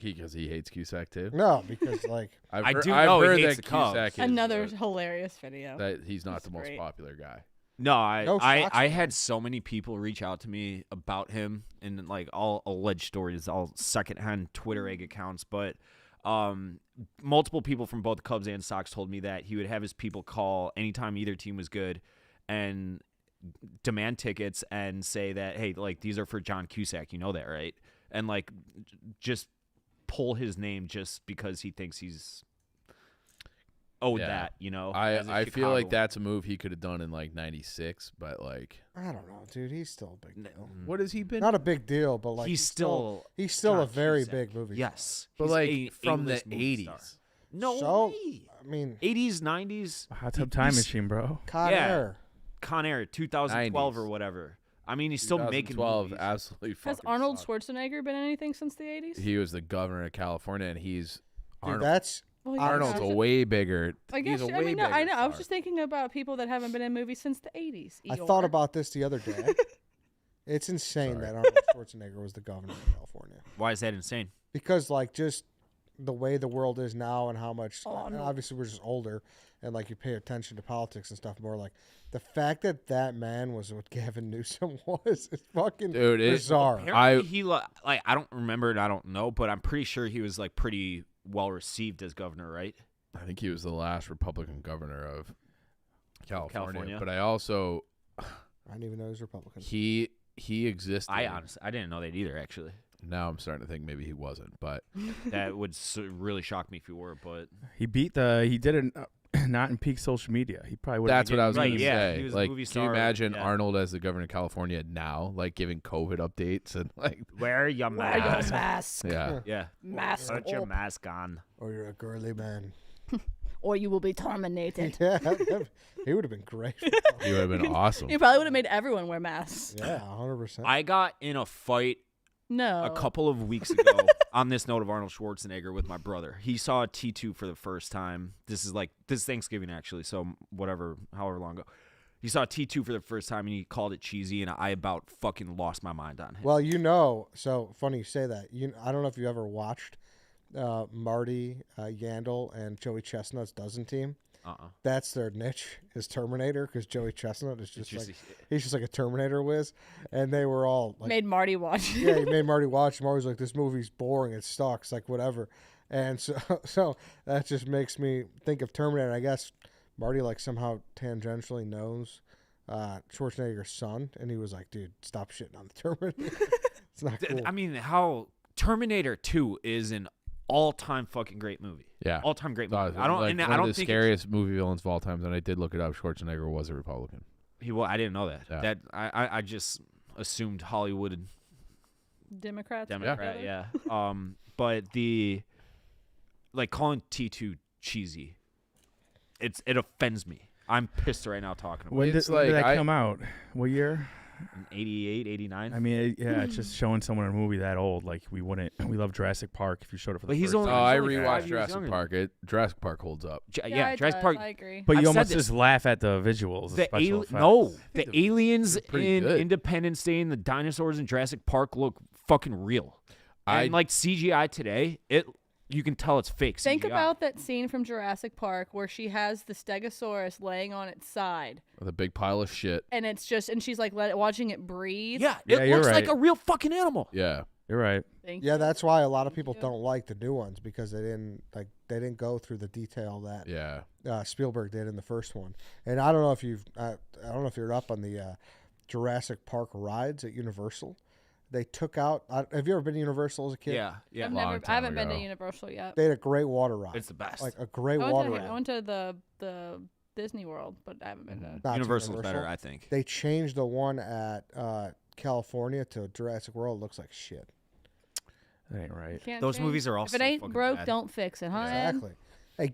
Speaker 3: Because he hates Cusack too.
Speaker 1: No, because like
Speaker 2: I do know he
Speaker 3: heard
Speaker 2: hates
Speaker 3: that
Speaker 2: the Cubs.
Speaker 3: Cusack is,
Speaker 5: Another hilarious video.
Speaker 3: that he's not
Speaker 5: That's
Speaker 3: the most
Speaker 5: great.
Speaker 3: popular guy.
Speaker 2: No, I
Speaker 1: No Sox
Speaker 2: I
Speaker 1: fans.
Speaker 2: had so many people reach out to me about him and like all alleged stories, all secondhand Twitter egg accounts, but multiple people from both the Cubs and Sox told me that he would have his people call anytime either team was good and demand tickets and say that, hey, like these are for John Cusack, you know that, right? And like just pull his name just because he thinks he's owed
Speaker 3: Yeah.
Speaker 2: that, you know.
Speaker 3: I
Speaker 2: as a
Speaker 3: feel like
Speaker 2: Chicago-
Speaker 3: that's a move he could have done in like '96, but like,
Speaker 1: I don't know, dude. He's still a big deal.
Speaker 3: what has he been?
Speaker 1: Not a big deal, but like
Speaker 2: he's still
Speaker 1: he's still a
Speaker 2: John
Speaker 1: very
Speaker 2: Cusack.
Speaker 1: big movie.
Speaker 2: Yes,
Speaker 3: but
Speaker 2: he's
Speaker 3: like
Speaker 2: a
Speaker 3: from the
Speaker 2: A-list movie star.
Speaker 3: '80s.
Speaker 2: No
Speaker 1: So,
Speaker 2: way.
Speaker 1: I mean,
Speaker 2: 80s, 90s.
Speaker 4: Hot Tub Time Machine, bro.
Speaker 1: Con
Speaker 2: Yeah.
Speaker 1: Air.
Speaker 2: Con Air, 2012 or
Speaker 3: 90s.
Speaker 2: whatever. I mean, he's still making
Speaker 3: 2012
Speaker 2: movies.
Speaker 3: absolutely
Speaker 5: Has
Speaker 3: fucking
Speaker 5: Arnold
Speaker 3: sucked.
Speaker 5: Schwarzenegger been in anything since the 80s?
Speaker 3: He was the governor of California, and he's
Speaker 1: Dude,
Speaker 3: Arnold.
Speaker 1: that's
Speaker 5: Well, yeah,
Speaker 3: Arnold's
Speaker 5: I
Speaker 3: a
Speaker 5: was-
Speaker 3: way bigger.
Speaker 5: I guess.
Speaker 3: he's a
Speaker 5: I
Speaker 3: way
Speaker 5: mean, no,
Speaker 3: bigger
Speaker 5: I know. I was
Speaker 3: star.
Speaker 5: just thinking about people that haven't been in movies since the 80s.
Speaker 1: I
Speaker 5: Eeyore.
Speaker 1: thought about this the other day. It's insane
Speaker 3: Sorry.
Speaker 1: that Arnold Schwarzenegger was the governor of California
Speaker 2: Why is that insane?
Speaker 1: because like just the way the world is now and how much
Speaker 5: Oh,
Speaker 1: and
Speaker 5: no.
Speaker 1: obviously we're just older and like you pay attention to politics and stuff more. Like the fact that that man was what Gavin Newsom was is fucking
Speaker 3: Dude, it-
Speaker 1: bizarre.
Speaker 2: Apparently he like I don't remember and I don't know, but I'm pretty sure he was like pretty well received as governor, right?
Speaker 3: I think he was the last Republican governor of California.
Speaker 2: California.
Speaker 3: But I also
Speaker 1: I didn't even know he was Republican.
Speaker 3: he existed.
Speaker 2: I honestly I didn't know that either. Actually,
Speaker 3: Now I'm starting to think maybe he wasn't, but
Speaker 2: that would really shock me if he were. But
Speaker 4: He beat the. He did it not in peak social media. He probably would.
Speaker 3: that's what I was
Speaker 2: Right,
Speaker 3: going to
Speaker 2: yeah,
Speaker 3: say.
Speaker 2: he was a
Speaker 3: Like,
Speaker 2: movie
Speaker 3: can
Speaker 2: star,
Speaker 3: you imagine
Speaker 2: yeah.
Speaker 3: Arnold as the governor of California now, like giving COVID updates and like,
Speaker 2: wear your
Speaker 5: Wear your
Speaker 2: mask.
Speaker 5: mask.
Speaker 3: yeah,
Speaker 2: Yeah,
Speaker 5: Mask
Speaker 2: put your
Speaker 5: up,
Speaker 2: mask on.
Speaker 1: Or you're a girly man.
Speaker 5: or you will be terminated.
Speaker 1: Yeah, he would have been great.
Speaker 3: he would have been awesome.
Speaker 5: You probably would have made everyone wear masks.
Speaker 1: Yeah, 100%.
Speaker 2: I got in a fight
Speaker 5: No.
Speaker 2: a couple of weeks ago on this note of Arnold Schwarzenegger with my brother. He saw T2 for the first time. This is Thanksgiving actually, so however long ago. He saw T2 for the first time and he called it cheesy and I about fucking lost my mind on him.
Speaker 1: Well, so funny you say that. I don't know if you ever watched Marty Yandel and Joey Chestnut's Dozen Team. That's their niche is Terminator because Joey Chestnut is just like he's just like a Terminator whiz, and they were all like,
Speaker 5: Made Marty watch.
Speaker 1: yeah, he made Marty watch. Marty's like, this movie's boring, it sucks, like whatever, and so that just makes me think of Terminator. I guess Marty like somehow tangentially knows Schwarzenegger's son, and he was like, dude, stop shitting on the Terminator. It's not cool.
Speaker 2: I mean, how Terminator 2 is an all-time fucking great movie.
Speaker 3: Yeah.
Speaker 2: All-time great movie.
Speaker 3: I
Speaker 2: I don't
Speaker 3: like,
Speaker 2: and
Speaker 3: one
Speaker 2: I don't
Speaker 3: of the
Speaker 2: think
Speaker 3: scariest movie villains of all time. And I did look it up. Schwarzenegger was a Republican.
Speaker 2: I didn't know that.
Speaker 3: Yeah.
Speaker 2: That I just assumed Hollywood
Speaker 5: Democrats.
Speaker 2: Democrat, yeah. But the like calling T2 cheesy, it offends me. I'm pissed right now talking about
Speaker 4: When
Speaker 2: it.
Speaker 4: did,
Speaker 3: It's
Speaker 4: when did
Speaker 3: like
Speaker 4: that
Speaker 3: I-
Speaker 4: come out? What year?
Speaker 2: In 88, 89.
Speaker 4: I mean, yeah, it's just showing someone a movie that old. Like we love Jurassic Park. If you showed it for the
Speaker 2: But he's
Speaker 4: first
Speaker 2: only-
Speaker 3: Oh,
Speaker 4: time.
Speaker 3: I
Speaker 2: only 5
Speaker 3: rewatched
Speaker 2: years
Speaker 3: Jurassic
Speaker 2: younger.
Speaker 3: Park. Jurassic Park holds up.
Speaker 5: Yeah,
Speaker 2: Jurassic Park.
Speaker 5: I agree.
Speaker 4: But
Speaker 2: I've
Speaker 4: you
Speaker 2: said
Speaker 4: almost
Speaker 2: this.
Speaker 4: just laugh at the visuals.
Speaker 2: The
Speaker 4: special effects.
Speaker 2: the
Speaker 3: the-
Speaker 2: aliens
Speaker 3: they're pretty
Speaker 2: in
Speaker 3: good.
Speaker 2: Independence Day and the dinosaurs in Jurassic Park look fucking real. And like CGI today, you can tell it's fake.
Speaker 5: Think
Speaker 2: CGI.
Speaker 5: about that scene from Jurassic Park where she has the Stegosaurus laying on its side,
Speaker 3: With a big pile of shit.
Speaker 5: and she's like watching it breathe.
Speaker 2: Yeah,
Speaker 4: Yeah,
Speaker 2: it
Speaker 4: you're
Speaker 2: looks like
Speaker 4: right.
Speaker 2: a real fucking animal.
Speaker 3: Yeah.
Speaker 4: You're right.
Speaker 5: Thank
Speaker 1: Yeah,
Speaker 5: you.
Speaker 1: that's why a lot of people don't like the new ones because they didn't go through the detail that
Speaker 3: Yeah.
Speaker 1: Spielberg did in the first one. And I don't know if you're up on the Jurassic Park rides at Universal. They took out. Have you ever been to Universal as a kid?
Speaker 2: Yeah, yeah.
Speaker 3: Long
Speaker 5: I haven't
Speaker 3: time
Speaker 5: been to
Speaker 3: ago.
Speaker 5: Universal yet.
Speaker 1: They had a great water ride.
Speaker 2: It's the best.
Speaker 1: Like a great
Speaker 5: I
Speaker 1: water
Speaker 5: went, to, I
Speaker 1: ride.
Speaker 5: went to the Disney World, but I haven't been to.
Speaker 1: Not to
Speaker 2: Universal's
Speaker 1: Universal.
Speaker 2: better, I think.
Speaker 1: They changed the one at California to Jurassic World. Looks like shit.
Speaker 4: That ain't right.
Speaker 5: Can't
Speaker 2: Those
Speaker 5: change-
Speaker 2: movies are
Speaker 5: If
Speaker 2: also
Speaker 5: it ain't
Speaker 2: fucking
Speaker 5: broke,
Speaker 2: bad.
Speaker 5: don't fix it, huh? Ed?
Speaker 1: Exactly. Hey,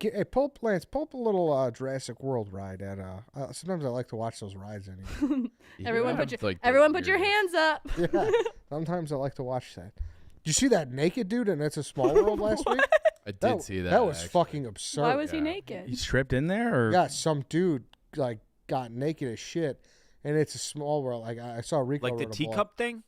Speaker 1: Lance, pull up a little Jurassic World ride at. Sometimes I like to watch those rides anyway.
Speaker 5: Everyone
Speaker 3: Yeah,
Speaker 5: put your
Speaker 3: like the
Speaker 5: everyone put your
Speaker 3: weirdest-
Speaker 5: hands up.
Speaker 1: Yeah, sometimes I like to watch that. Did you see that naked dude in It's a Small World last week?
Speaker 3: I did see that.
Speaker 1: That was
Speaker 3: actually.
Speaker 1: fucking absurd.
Speaker 5: Why was he
Speaker 3: Yeah.
Speaker 5: naked?
Speaker 4: You stripped in there, or
Speaker 1: Yeah, some dude like got naked as shit, and It's a Small World. Like I saw Rico
Speaker 2: Like the
Speaker 1: wrote a blog.
Speaker 2: teacup thing?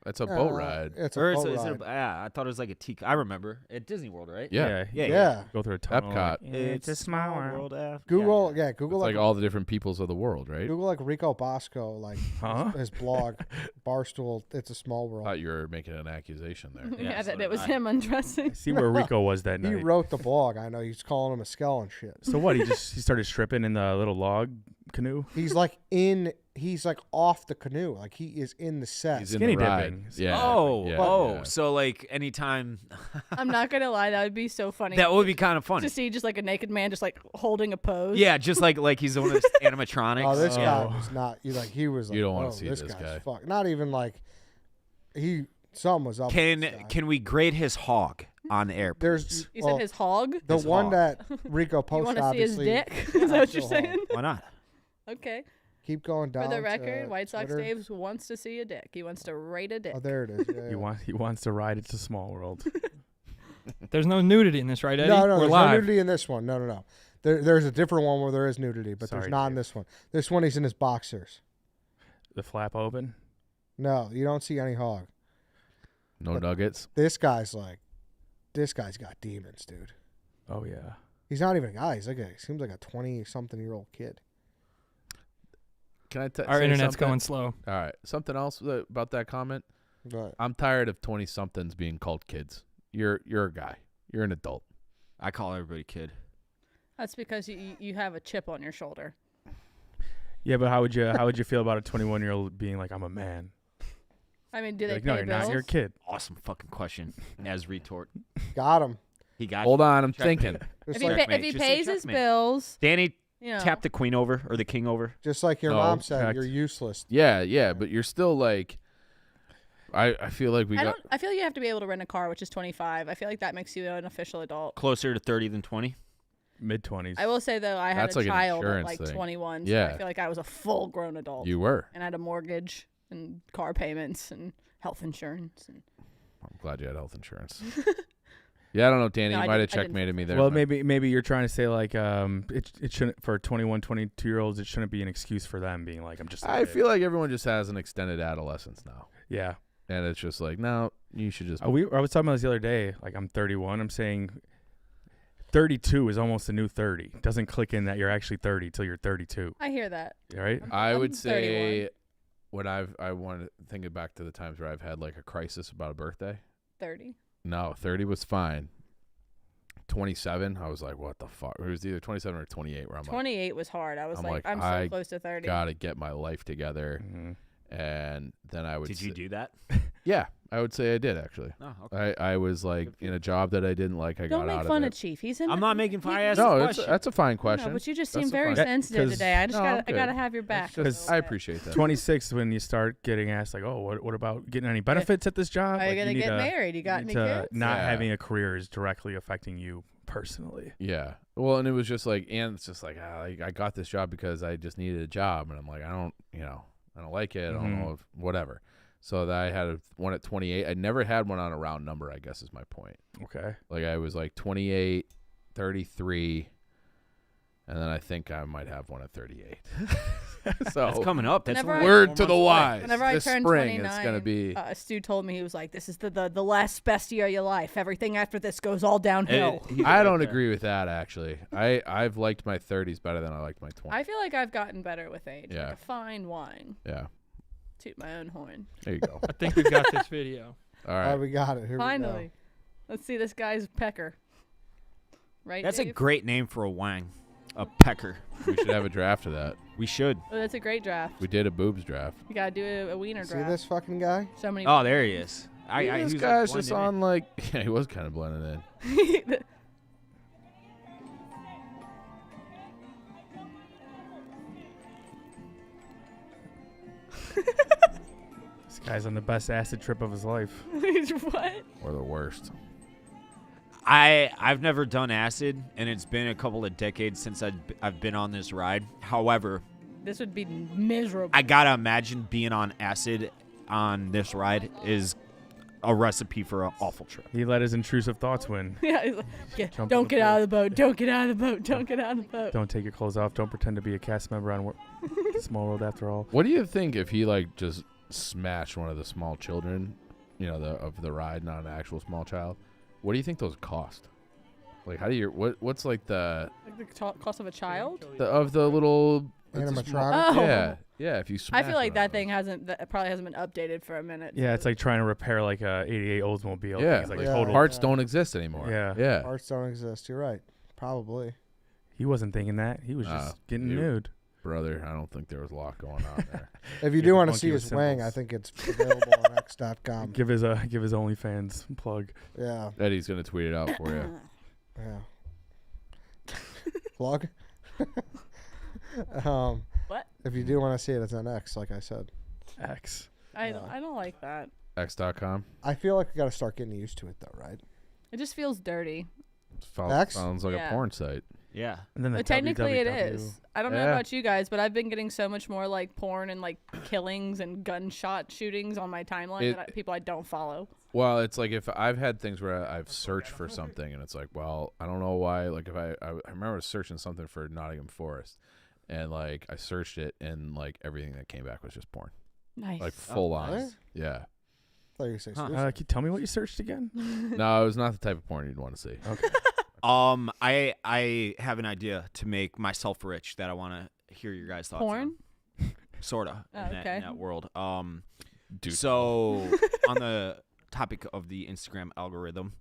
Speaker 3: That's a boat ride.
Speaker 1: It's a
Speaker 2: Or
Speaker 1: boat
Speaker 2: is
Speaker 1: ride.
Speaker 2: it yeah, I thought it was like a teacup. I remember. At Disney World, right?
Speaker 3: Yeah.
Speaker 1: yeah.
Speaker 4: Go through a tunnel.
Speaker 3: Epcot.
Speaker 4: like, it's a small world.
Speaker 1: Google, yeah,
Speaker 3: It's
Speaker 1: Google
Speaker 3: like all the different peoples of the world, right?
Speaker 1: Google like Rico Bosco, like
Speaker 4: Huh?
Speaker 1: his blog, Barstool. It's a Small
Speaker 3: I
Speaker 1: World.
Speaker 3: thought you were making an accusation there.
Speaker 5: Yeah,
Speaker 2: Yeah, so
Speaker 5: that it was
Speaker 2: did I.
Speaker 5: him undressing.
Speaker 4: See where Rico was that
Speaker 1: He
Speaker 4: night.
Speaker 1: wrote the blog. I know he's calling him a skull and shit.
Speaker 4: So what? He started stripping in the little log canoe?
Speaker 1: He's like off the canoe. Like he is in the set.
Speaker 3: He's in
Speaker 4: Skinny
Speaker 3: the ride.
Speaker 4: dipping.
Speaker 3: Yeah.
Speaker 2: Oh,
Speaker 3: yeah,
Speaker 2: oh.
Speaker 3: yeah.
Speaker 2: So like anytime
Speaker 5: I'm not gonna lie, that would be so funny.
Speaker 2: that would be kind of funny.
Speaker 5: to see just like a naked man just like holding a pose.
Speaker 2: Yeah, just like he's one of those animatronics.
Speaker 1: Oh, this guy
Speaker 4: Oh.
Speaker 1: was not. He was like,
Speaker 3: You don't wanna
Speaker 1: "Whoa,
Speaker 3: see
Speaker 1: this
Speaker 3: this
Speaker 1: guy's
Speaker 3: guy."
Speaker 1: Fuck. Not even like something was up. with this guy.
Speaker 2: Can we grade his hog on air?
Speaker 1: There's
Speaker 2: please?
Speaker 5: You
Speaker 1: well,
Speaker 5: said his hog.
Speaker 1: the
Speaker 2: his
Speaker 1: one
Speaker 2: hog.
Speaker 1: that Rico
Speaker 5: You
Speaker 1: posted.
Speaker 5: want to see his
Speaker 1: obviously,
Speaker 5: dick? Is that what you're
Speaker 1: Actual hog.
Speaker 5: saying?
Speaker 2: Why not?
Speaker 5: Okay.
Speaker 1: Keep going down.
Speaker 5: For the
Speaker 1: to
Speaker 5: record, White Sox
Speaker 1: Twitter.
Speaker 5: Dave wants to see a dick. He wants to rate a dick.
Speaker 1: Oh, there it is. Yeah, yeah.
Speaker 4: He wants to ride It's a Small World.
Speaker 6: There's no nudity in this, right, Eddie?
Speaker 1: No,
Speaker 6: We're
Speaker 1: there's no
Speaker 6: live.
Speaker 1: nudity in this one. No. There's a different one where there is nudity, but there's
Speaker 4: Sorry,
Speaker 1: not in
Speaker 4: Dave.
Speaker 1: this one. This one he's in his boxers.
Speaker 4: The flap open.
Speaker 1: No, you don't see any hog.
Speaker 3: No nuggets.
Speaker 1: This guy's got demons, dude.
Speaker 4: Oh yeah.
Speaker 1: He's not even a guy. He seems like a 20-something-year-old kid.
Speaker 3: Can I
Speaker 6: Our
Speaker 3: say
Speaker 6: internet's
Speaker 3: something?
Speaker 6: going slow.
Speaker 3: All right. Something else about that comment?
Speaker 1: But
Speaker 3: I'm tired of 20-somethings being called kids. You're a guy. You're an adult.
Speaker 2: I call everybody kid.
Speaker 5: That's because you have a chip on your shoulder.
Speaker 4: Yeah, but how would you feel about a 21-year-old being like, I'm a man?
Speaker 5: I mean, do they
Speaker 4: Like,
Speaker 5: pay
Speaker 4: no, you're
Speaker 5: bills?
Speaker 4: not. You're a kid.
Speaker 2: Awesome fucking question. As retort.
Speaker 1: got him.
Speaker 2: He got
Speaker 3: Hold on. I'm
Speaker 2: Checkmate.
Speaker 3: thinking.
Speaker 1: Just
Speaker 5: If he,
Speaker 1: like,
Speaker 2: Checkmate.
Speaker 5: if he
Speaker 2: Just say
Speaker 5: pays his
Speaker 2: checkmate.
Speaker 5: bills,
Speaker 2: Danny,
Speaker 5: you know.
Speaker 2: tap the queen over or the king over.
Speaker 1: just like your
Speaker 3: No,
Speaker 1: mom said,
Speaker 4: correct.
Speaker 1: you're useless.
Speaker 3: Yeah, but you're still like. I feel like
Speaker 5: I feel you have to be able to rent a car, which is 25. I feel like that makes you an official adult.
Speaker 2: Closer to 30 than 20.
Speaker 4: Mid-20s.
Speaker 5: I will say though, I had
Speaker 3: That's
Speaker 5: a
Speaker 3: like an
Speaker 5: child at
Speaker 3: insurance
Speaker 5: like
Speaker 3: thing.
Speaker 5: 21, so
Speaker 3: Yeah.
Speaker 5: I feel like I was a full-grown adult.
Speaker 3: you were.
Speaker 5: And I had a mortgage and car payments and health insurance. And
Speaker 3: I'm glad you had health insurance. Yeah, I don't know, Danny.
Speaker 5: No,
Speaker 3: you
Speaker 5: I
Speaker 3: might have
Speaker 5: didn't- I didn't.
Speaker 3: checkmated me there.
Speaker 4: Well,
Speaker 3: but-
Speaker 4: maybe you're trying to say like it shouldn't for 21, 22-year-olds. It shouldn't be an excuse for them being like, I'm just. a
Speaker 3: I
Speaker 4: kid.
Speaker 3: feel like everyone just has an extended adolescence now,
Speaker 4: Yeah.
Speaker 3: and it's just like, no, you should just.
Speaker 4: I was talking about this the other day. Like I'm 31. I'm saying 32 is almost a new 30. Doesn't click in that you're actually 30 till you're 32.
Speaker 5: I hear that.
Speaker 4: Right?
Speaker 3: I
Speaker 5: I'm
Speaker 3: would say
Speaker 5: 31.
Speaker 3: when I want to think it back to the times where I've had like a crisis about a birthday.
Speaker 5: 30.
Speaker 3: No, 30 was fine. 27, I was like, what the fuck? It was either 27 or 28 where I'm
Speaker 5: 28 was hard. I was
Speaker 3: I'm
Speaker 5: like,
Speaker 3: like,
Speaker 5: I'm so
Speaker 3: I
Speaker 5: close to
Speaker 3: like,
Speaker 5: 30.
Speaker 3: gotta get my life together.
Speaker 4: Mhm.
Speaker 3: And then I would
Speaker 2: Did you do that?
Speaker 3: Yeah, I would say I did actually.
Speaker 2: Oh, okay.
Speaker 3: I was like in a job that I didn't like. I
Speaker 5: Don't
Speaker 3: got
Speaker 5: make
Speaker 3: out
Speaker 5: fun
Speaker 3: of
Speaker 5: of
Speaker 3: it.
Speaker 5: Chief. He's in.
Speaker 2: I'm not making fun. I asked
Speaker 3: No,
Speaker 2: a
Speaker 3: it's,
Speaker 2: question.
Speaker 3: that's a fine
Speaker 5: No,
Speaker 3: question.
Speaker 5: but you just
Speaker 3: That's
Speaker 5: seem
Speaker 3: a
Speaker 5: very
Speaker 3: fine-
Speaker 5: sensitive
Speaker 4: 'cause-
Speaker 5: today. I just
Speaker 3: No, I'm
Speaker 5: I gotta
Speaker 3: good.
Speaker 5: have your back.
Speaker 3: It's just,
Speaker 5: a
Speaker 3: I
Speaker 5: little bit.
Speaker 3: appreciate that.
Speaker 4: 26 when you start getting asked like, oh, what about getting any benefits at this job?
Speaker 5: Are you
Speaker 4: Like,
Speaker 5: gonna
Speaker 4: need
Speaker 5: get
Speaker 4: to-
Speaker 5: married? You got
Speaker 4: need
Speaker 5: any
Speaker 4: to
Speaker 5: kids?
Speaker 4: Not
Speaker 3: Yeah.
Speaker 4: having a career is directly affecting you personally.
Speaker 3: Yeah. Well, and it was just like, and it's just like, I got this job because I just needed a job, and I'm like, I don't like it. I don't
Speaker 4: Mhm.
Speaker 3: know if whatever. So that I had one at 28. I never had one on a round number, I guess is my point.
Speaker 4: Okay.
Speaker 3: Like I was like 28, 33, and then I think I might have one at 38. So
Speaker 2: That's coming up. That's
Speaker 5: Whenever
Speaker 2: only
Speaker 5: I-
Speaker 3: word
Speaker 2: 4
Speaker 3: to the
Speaker 2: months away.
Speaker 3: wise.
Speaker 5: Whenever I
Speaker 3: this
Speaker 5: turned
Speaker 3: spring,
Speaker 5: 29,
Speaker 3: it's gonna be.
Speaker 5: Stu told me, he was like, "This is the last best year of your life. Everything after this goes all downhill."
Speaker 2: He's
Speaker 3: I
Speaker 2: right
Speaker 3: don't
Speaker 2: there.
Speaker 3: agree with that actually. I've liked my 30s better than I liked my 20s.
Speaker 5: I feel like I've gotten better with age.
Speaker 3: Yeah.
Speaker 5: Like a fine wine.
Speaker 3: Yeah.
Speaker 5: Toot my own horn.
Speaker 3: There you go.
Speaker 6: I think we've got this video.
Speaker 3: All
Speaker 1: All
Speaker 3: right.
Speaker 1: right, we got it. Here
Speaker 5: Finally. Let's see this guy's pecker. Right,
Speaker 2: That's a
Speaker 5: Dave?
Speaker 2: great name for a wang. A pecker.
Speaker 3: We should have a draft of that.
Speaker 2: We should.
Speaker 5: Oh, that's a great draft.
Speaker 3: We did a boobs draft.
Speaker 5: You gotta do a wiener
Speaker 1: we go. See
Speaker 5: draft.
Speaker 1: this fucking guy?
Speaker 5: So many.
Speaker 2: Oh, there he is.
Speaker 3: This
Speaker 2: he was,
Speaker 3: guy's
Speaker 2: like,
Speaker 3: just
Speaker 2: blending
Speaker 3: on like. Yeah, he was kind of blending in.
Speaker 4: This guy's on the best acid trip of his life.
Speaker 5: What?
Speaker 3: Or the worst.
Speaker 2: I've never done acid, and it's been a couple of decades since I've been on this ride. However,
Speaker 5: This would be miserable.
Speaker 2: I gotta imagine being on acid on this ride is a recipe for an awful trip.
Speaker 4: He let his intrusive thoughts win.
Speaker 5: Yeah, he's like,
Speaker 4: Jump
Speaker 5: don't
Speaker 4: in the
Speaker 5: get out of the boat. Don't get out of the boat. Don't get out of the boat.
Speaker 4: Don't take your clothes off. Don't pretend to be a cast member on Small World after all.
Speaker 3: What do you think if he like just smashed one of the small children, of the ride, not an actual small child? What do you think those cost? Like, how do you what's like the
Speaker 5: Like the cost of a child?
Speaker 3: of the little it's a
Speaker 1: Animatronic?
Speaker 5: Oh.
Speaker 3: Yeah. If you smash
Speaker 5: I feel like
Speaker 3: one
Speaker 5: that
Speaker 3: of
Speaker 5: thing probably hasn't been updated for a minute.
Speaker 4: Yeah,
Speaker 5: so-
Speaker 4: it's like trying to repair like a 88 Oldsmobile.
Speaker 3: Yeah,
Speaker 4: It's like
Speaker 3: like
Speaker 1: Yeah.
Speaker 4: total.
Speaker 3: parts don't exist anymore.
Speaker 4: Yeah.
Speaker 1: Parts don't exist. You're right. Probably.
Speaker 4: He wasn't thinking that. He was just getting
Speaker 3: you-
Speaker 4: nude.
Speaker 3: brother. I don't think there was a lot going on there.
Speaker 1: If you
Speaker 4: Yeah,
Speaker 1: do want to
Speaker 4: monkey
Speaker 1: see
Speaker 4: with
Speaker 1: his wang, I
Speaker 4: symbols.
Speaker 1: think it's available on X.com.
Speaker 4: Give his OnlyFans plug.
Speaker 1: Yeah,
Speaker 3: Eddie's gonna tweet it out for you.
Speaker 1: yeah. Plug.
Speaker 5: What?
Speaker 1: If you do want to see it, it's on X, like I said.
Speaker 4: X.
Speaker 5: I don't like that.
Speaker 3: X.com.
Speaker 1: I feel like we got to start getting used to it, though, right?
Speaker 5: It just feels dirty.
Speaker 1: X?
Speaker 3: Sounds like
Speaker 5: Yeah.
Speaker 3: a porn site.
Speaker 2: Yeah.
Speaker 4: And then the
Speaker 5: But technically it
Speaker 4: www.
Speaker 5: is. I don't know
Speaker 3: Yeah.
Speaker 5: about you guys, but I've been getting so much more like porn and like killings and gunshot shootings on my timeline that people I don't follow.
Speaker 3: Well, it's like if I've had things where I've searched for something and it's like, well, I don't know why. Like if I remember searching something for Nottingham Forest, and like I searched it and like everything that came back was just porn,
Speaker 5: Nice.
Speaker 3: like full on.
Speaker 1: really?
Speaker 3: Yeah.
Speaker 1: I thought you were saying
Speaker 2: Huh.
Speaker 1: Susan.
Speaker 4: Can you tell me what you searched again?
Speaker 3: No, it was not the type of porn you'd want to see.
Speaker 4: Okay.
Speaker 2: I have an idea to make myself rich that I want to hear your guys' thoughts
Speaker 5: Porn?
Speaker 2: on. Sorta.
Speaker 5: Oh,
Speaker 2: in
Speaker 5: okay.
Speaker 2: that world.
Speaker 3: Dude.
Speaker 2: So on the topic of the Instagram algorithm,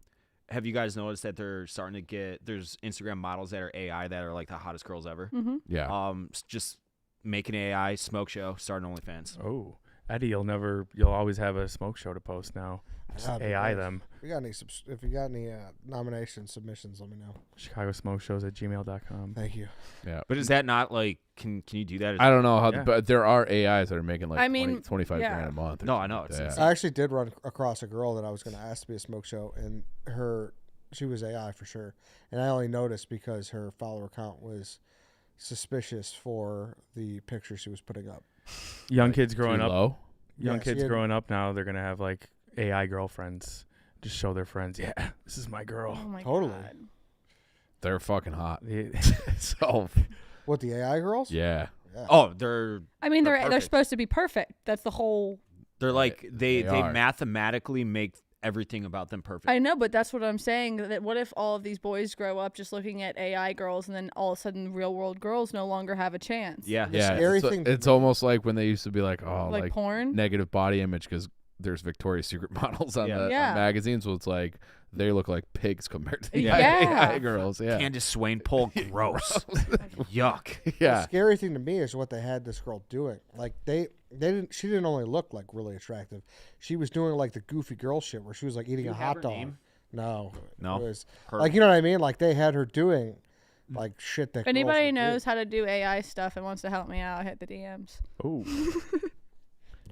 Speaker 2: have you guys noticed that they're starting to there's Instagram models that are AI that are like the hottest girls ever?
Speaker 5: Mm-hmm.
Speaker 3: Yeah.
Speaker 2: Just make an AI smoke show, start an OnlyFans.
Speaker 4: Oh, Eddie, you'll always have a smoke show to post now. Just
Speaker 1: That'd be
Speaker 4: AI
Speaker 1: nice.
Speaker 4: them.
Speaker 1: If you got any nominations, submissions, let me know.
Speaker 4: Chicago Smoke Shows at gmail.com.
Speaker 1: Thank you.
Speaker 3: Yeah.
Speaker 2: But is that not like can you do that?
Speaker 3: I don't know how,
Speaker 4: Yeah.
Speaker 3: but there are AIs that are making like
Speaker 5: I mean,
Speaker 3: 20, 25
Speaker 5: yeah.
Speaker 3: grand a month. or
Speaker 2: No, I
Speaker 3: something
Speaker 2: know,
Speaker 3: like
Speaker 2: it's
Speaker 3: that.
Speaker 2: insane.
Speaker 1: I actually did run across a girl that I was going to ask to be a smoke show, and she was AI for sure. And I only noticed because her follower count was suspicious for the picture she was putting up.
Speaker 4: Young kids growing
Speaker 3: Too
Speaker 4: up.
Speaker 3: low.
Speaker 4: Young
Speaker 1: Yeah,
Speaker 4: kids
Speaker 1: she had-
Speaker 4: growing up now, they're gonna have like AI girlfriends. Just show their friends, yeah, this is my
Speaker 5: Oh
Speaker 4: girl.
Speaker 5: my
Speaker 1: Totally.
Speaker 5: god.
Speaker 3: They're fucking hot.
Speaker 4: The-
Speaker 3: So
Speaker 1: What, the AI girls?
Speaker 3: yeah.
Speaker 1: Yeah.
Speaker 2: Oh, they're
Speaker 5: I mean,
Speaker 2: They're
Speaker 5: they're
Speaker 2: perfect.
Speaker 5: supposed to be perfect. That's the whole.
Speaker 2: like
Speaker 3: They
Speaker 2: they
Speaker 3: are.
Speaker 2: mathematically make everything about them perfect.
Speaker 5: I know, but that's what I'm saying. That what if all of these boys grow up just looking at AI girls, and then all of a sudden, real world girls no longer have a chance?
Speaker 2: yeah.
Speaker 1: The
Speaker 3: Yeah.
Speaker 1: scary
Speaker 3: It's,
Speaker 1: thing-
Speaker 3: it's almost like when they used to be like, oh,
Speaker 5: like
Speaker 3: like
Speaker 5: porn.
Speaker 3: negative body image because there's Victoria's Secret models on
Speaker 2: Yeah.
Speaker 3: the
Speaker 5: Yeah.
Speaker 3: on magazines. So it's like they look like pigs compared to the
Speaker 5: Yeah.
Speaker 3: AI girls. Yeah.
Speaker 2: Candace Swain Pole, gross. Yuck.
Speaker 1: The
Speaker 3: Yeah.
Speaker 1: scary thing to me is what they had this girl doing. Like she didn't only look like really attractive. She was doing like the goofy girl shit where she was like eating
Speaker 2: you
Speaker 1: a
Speaker 2: have
Speaker 1: hot
Speaker 2: her
Speaker 1: dog.
Speaker 2: name?
Speaker 1: No.
Speaker 2: No?
Speaker 1: It was
Speaker 2: Her-
Speaker 1: like, you know what I mean? Like they had her doing like shit that
Speaker 5: If
Speaker 1: girls
Speaker 5: anybody
Speaker 1: would do.
Speaker 5: knows how to do AI stuff and wants to help me out, hit the DMs.
Speaker 4: oh,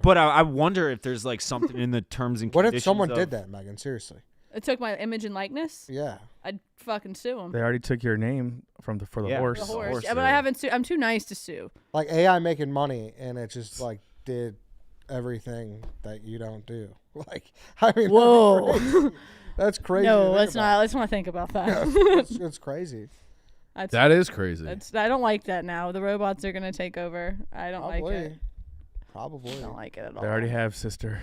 Speaker 2: But I wonder if there's like something in the terms and
Speaker 1: What if
Speaker 2: conditions
Speaker 1: someone
Speaker 2: of-
Speaker 1: did that, Megan? Seriously.
Speaker 5: It took my image and likeness.
Speaker 1: Yeah.
Speaker 5: I'd fucking sue them.
Speaker 4: they already took your name for the
Speaker 2: Yeah.
Speaker 4: horse.
Speaker 5: The horse.
Speaker 2: horse
Speaker 5: Yeah, but I haven't sued. I'm too nice to sue.
Speaker 1: Like AI making money and it just like did everything that you don't do. Like, I mean,
Speaker 5: Whoa.
Speaker 1: that's crazy.
Speaker 5: No,
Speaker 1: to
Speaker 5: let's
Speaker 1: think
Speaker 5: not. Let's not think about that.
Speaker 1: about. It's crazy.
Speaker 5: That's,
Speaker 3: That is crazy.
Speaker 5: I don't like that now. The robots are gonna take over. I don't like
Speaker 1: Probably.
Speaker 5: it.
Speaker 1: Probably.
Speaker 5: I don't like it at all.
Speaker 4: They already have, sister.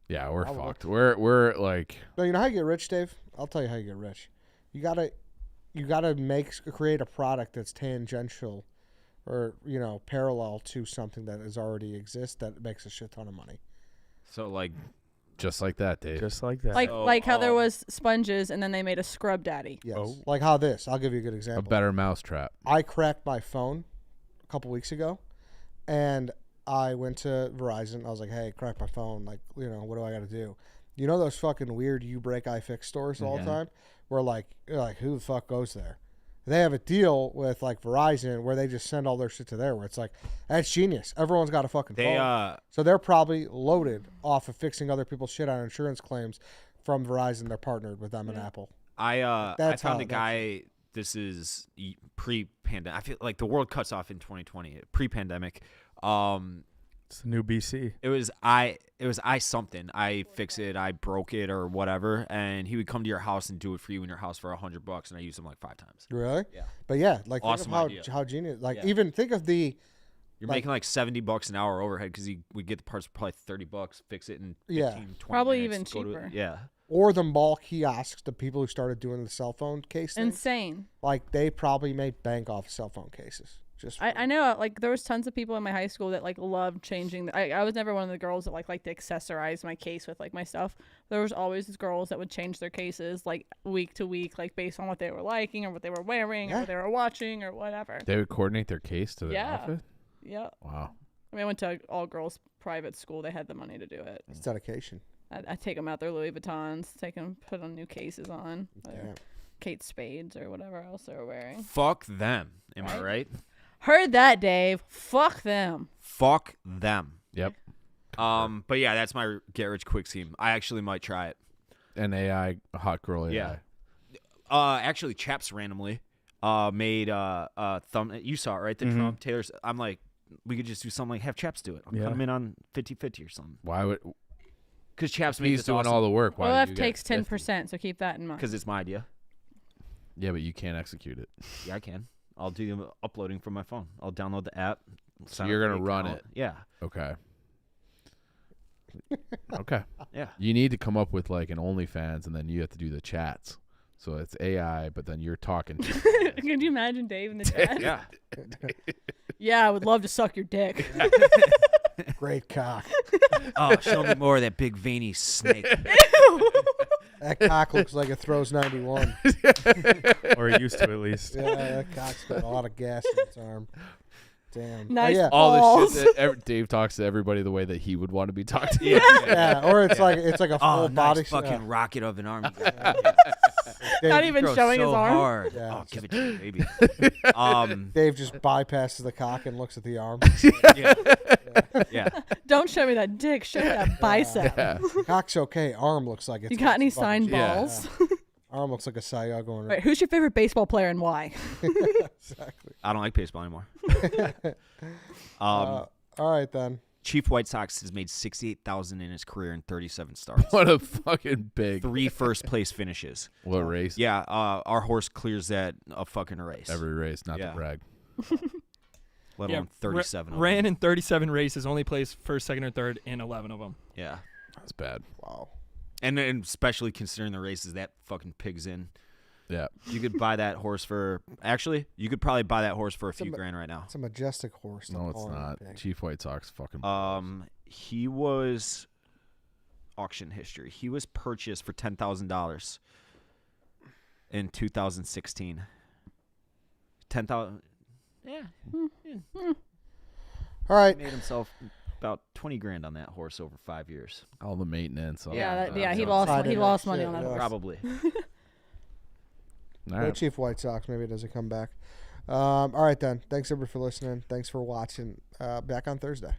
Speaker 3: Yeah, we're
Speaker 1: Probably.
Speaker 3: fucked. We're like
Speaker 1: No, you know how you get rich, Dave? I'll tell you how you get rich. You gotta create a product that's tangential, or parallel to something that is already exists that makes a shit ton of money.
Speaker 2: So like
Speaker 3: just like that, Dave.
Speaker 4: Just like that.
Speaker 5: Like
Speaker 2: So,
Speaker 5: like how there was sponges and then they made a scrub daddy.
Speaker 1: Yes.
Speaker 4: Oh.
Speaker 1: Like how this. I'll give you a good
Speaker 3: a
Speaker 1: example.
Speaker 3: better mousetrap.
Speaker 1: I cracked my phone a couple weeks ago, and I went to Verizon. I was like, "Hey, crack my phone. Like, what do I got to do?" You know those fucking weird you break I fix stores all the time, where you're like, who the fuck goes there? They have a deal with like Verizon where they just send all their shit to there. Where it's like, that's genius. Everyone's got a fucking
Speaker 2: they
Speaker 1: phone, so they're probably loaded off of fixing other people's shit on insurance claims from Verizon. They're partnered with them and Apple.
Speaker 2: I
Speaker 1: That's
Speaker 2: found
Speaker 1: how-
Speaker 2: a guy. This is pre-pandemic. I feel like the world cuts off in 2020. Pre-pandemic.
Speaker 4: It's the new BC.
Speaker 2: It was I something. I fix it. I broke it or whatever, and he would come to your house and do it for you in your house for $100, and I used him like 5 times.
Speaker 1: Really?
Speaker 2: Yeah.
Speaker 1: But yeah, like
Speaker 2: Awesome
Speaker 1: think
Speaker 2: idea.
Speaker 1: of how genius. Like
Speaker 2: Yeah.
Speaker 1: even think of the.
Speaker 2: You're
Speaker 1: Like-
Speaker 2: making like $70 an hour overhead because we get the parts for probably $30, fix it in 15,
Speaker 1: Yeah.
Speaker 2: 20
Speaker 5: Probably
Speaker 2: minutes,
Speaker 5: even
Speaker 2: go to-
Speaker 5: cheaper.
Speaker 2: yeah.
Speaker 1: Or the mall kiosks, the people who started doing the cell phone case thing,
Speaker 5: Insane.
Speaker 1: like they probably made bank off cell phone cases. Just
Speaker 5: I know, like, there was tons of people in my high school that, like, loved changing. I was never one of the girls that, like to accessorize my case with, like, my stuff. There was always these girls that would change their cases, like, week to week, like, based on what they were liking or what they were wearing or what they were watching or whatever.
Speaker 3: They would coordinate their case to their
Speaker 5: Yeah.
Speaker 3: outfit?
Speaker 5: Yeah.
Speaker 3: Wow.
Speaker 5: I mean, I went to all-girls private school. They had the money to do it.
Speaker 1: it's dedication.
Speaker 5: I take them out their Louis Vuittons, take them, put on new cases on. Or
Speaker 1: Damn.
Speaker 5: Kate Spades or whatever else they were wearing.
Speaker 2: Fuck them. Am I
Speaker 5: Right?
Speaker 2: right?
Speaker 5: Heard that, Dave. Fuck them.
Speaker 2: Fuck them.
Speaker 3: Yep.
Speaker 2: But yeah, that's my get rich quick scheme. I actually might try it.
Speaker 3: An AI, hot girl AI.
Speaker 2: Yeah. Actually, Chaps randomly made thumb. You saw it, right? The Trump Taylor's. I'm like, we could just do something like have Chaps do it. I'll
Speaker 4: Yeah.
Speaker 2: put him in on 50-50 or something.
Speaker 3: Why would
Speaker 2: Because Chaps made
Speaker 3: he's
Speaker 2: this
Speaker 3: doing
Speaker 2: awesome.
Speaker 3: all the work? Why would
Speaker 5: OF
Speaker 3: you
Speaker 5: takes
Speaker 3: get
Speaker 5: 10%, so keep that in mind.
Speaker 2: Because it's my idea.
Speaker 3: Yeah, but you can't execute it.
Speaker 2: Yeah, I can. I'll do the uploading from my phone. I'll download the app.
Speaker 3: So
Speaker 2: sign
Speaker 3: you're
Speaker 2: up for
Speaker 3: gonna
Speaker 2: the
Speaker 3: run
Speaker 2: account.
Speaker 3: it.
Speaker 2: Yeah.
Speaker 3: Okay. Okay.
Speaker 2: Yeah.
Speaker 3: You need to come up with like an OnlyFans, and then you have to do the chats. So it's AI, but then you're talking. To
Speaker 5: Can you imagine Dave in the chat?
Speaker 2: Yeah.
Speaker 5: Yeah, I would love to suck your dick.
Speaker 1: Great cock.
Speaker 2: Oh, show me more of that big veiny snake.
Speaker 1: That cock looks like it throws 91.
Speaker 4: Or it used to at least.
Speaker 1: Yeah, that cock's got a lot of gas in its arm. Damn. Oh,
Speaker 5: Nice
Speaker 1: yeah.
Speaker 3: all the
Speaker 5: balls.
Speaker 3: shit that Dave talks to everybody the way that he would want to be talked to.
Speaker 2: Yeah.
Speaker 1: Yeah, or it's like a full
Speaker 2: Oh,
Speaker 1: body.
Speaker 2: nice fucking rocket of an arm.
Speaker 5: Not even
Speaker 2: Throw
Speaker 5: showing
Speaker 2: so
Speaker 5: his arm.
Speaker 2: hard.
Speaker 1: Yeah,
Speaker 2: Oh,
Speaker 1: it's
Speaker 2: give it to me, baby.
Speaker 1: Dave just bypasses the cock and looks at the arm.
Speaker 2: Yeah. Yeah.
Speaker 5: Don't show me that dick. Show me that bicep.
Speaker 3: Yeah.
Speaker 1: Cock's okay. Arm looks like it's.
Speaker 5: You got any
Speaker 1: fucking-
Speaker 5: signed
Speaker 3: Yeah.
Speaker 5: balls?
Speaker 1: Arm looks like a Sayag going.
Speaker 5: Right. Who's your favorite baseball player and why?
Speaker 1: Exactly.
Speaker 2: I don't like baseball anymore.
Speaker 1: All right then.
Speaker 2: Chief White Sox has made $68,000 in his career in 37 starts.
Speaker 3: What a fucking big
Speaker 2: 3 first place finishes.
Speaker 3: what race?
Speaker 2: Yeah, our horse clears that a fucking race.
Speaker 3: Every race, not
Speaker 2: Yeah.
Speaker 3: to brag.
Speaker 2: Let
Speaker 6: Yeah,
Speaker 2: alone 37. of
Speaker 6: ran
Speaker 2: them.
Speaker 6: in 37 races, only placed first, second, or third in 11 of them.
Speaker 2: Yeah.
Speaker 3: That's bad.
Speaker 1: Wow.
Speaker 2: And especially considering the races that fucking pig's in.
Speaker 3: Yeah.
Speaker 2: You could buy that horse for actually, you could probably buy that horse for a few
Speaker 1: Some-
Speaker 2: grand right now.
Speaker 1: It's a majestic horse.
Speaker 3: No, it's not. Chief White Sox fucking.
Speaker 2: He was auction history. He was purchased for $10,000 in 2016. 10,000. Yeah.
Speaker 1: All right.
Speaker 2: He made himself about 20 grand on that horse over 5 years.
Speaker 3: all the maintenance. all
Speaker 5: Yeah,
Speaker 3: that
Speaker 5: he
Speaker 3: stuff.
Speaker 5: lost.
Speaker 1: Tied
Speaker 5: He
Speaker 1: in
Speaker 5: lost
Speaker 1: that
Speaker 5: money
Speaker 1: shit,
Speaker 5: on that
Speaker 1: yeah.
Speaker 5: horse.
Speaker 2: Probably.
Speaker 3: All
Speaker 1: Go
Speaker 3: right.
Speaker 1: Chief White Sox. Maybe it doesn't come back. All right then. Thanks everybody for listening. Thanks for watching. Back on Thursday.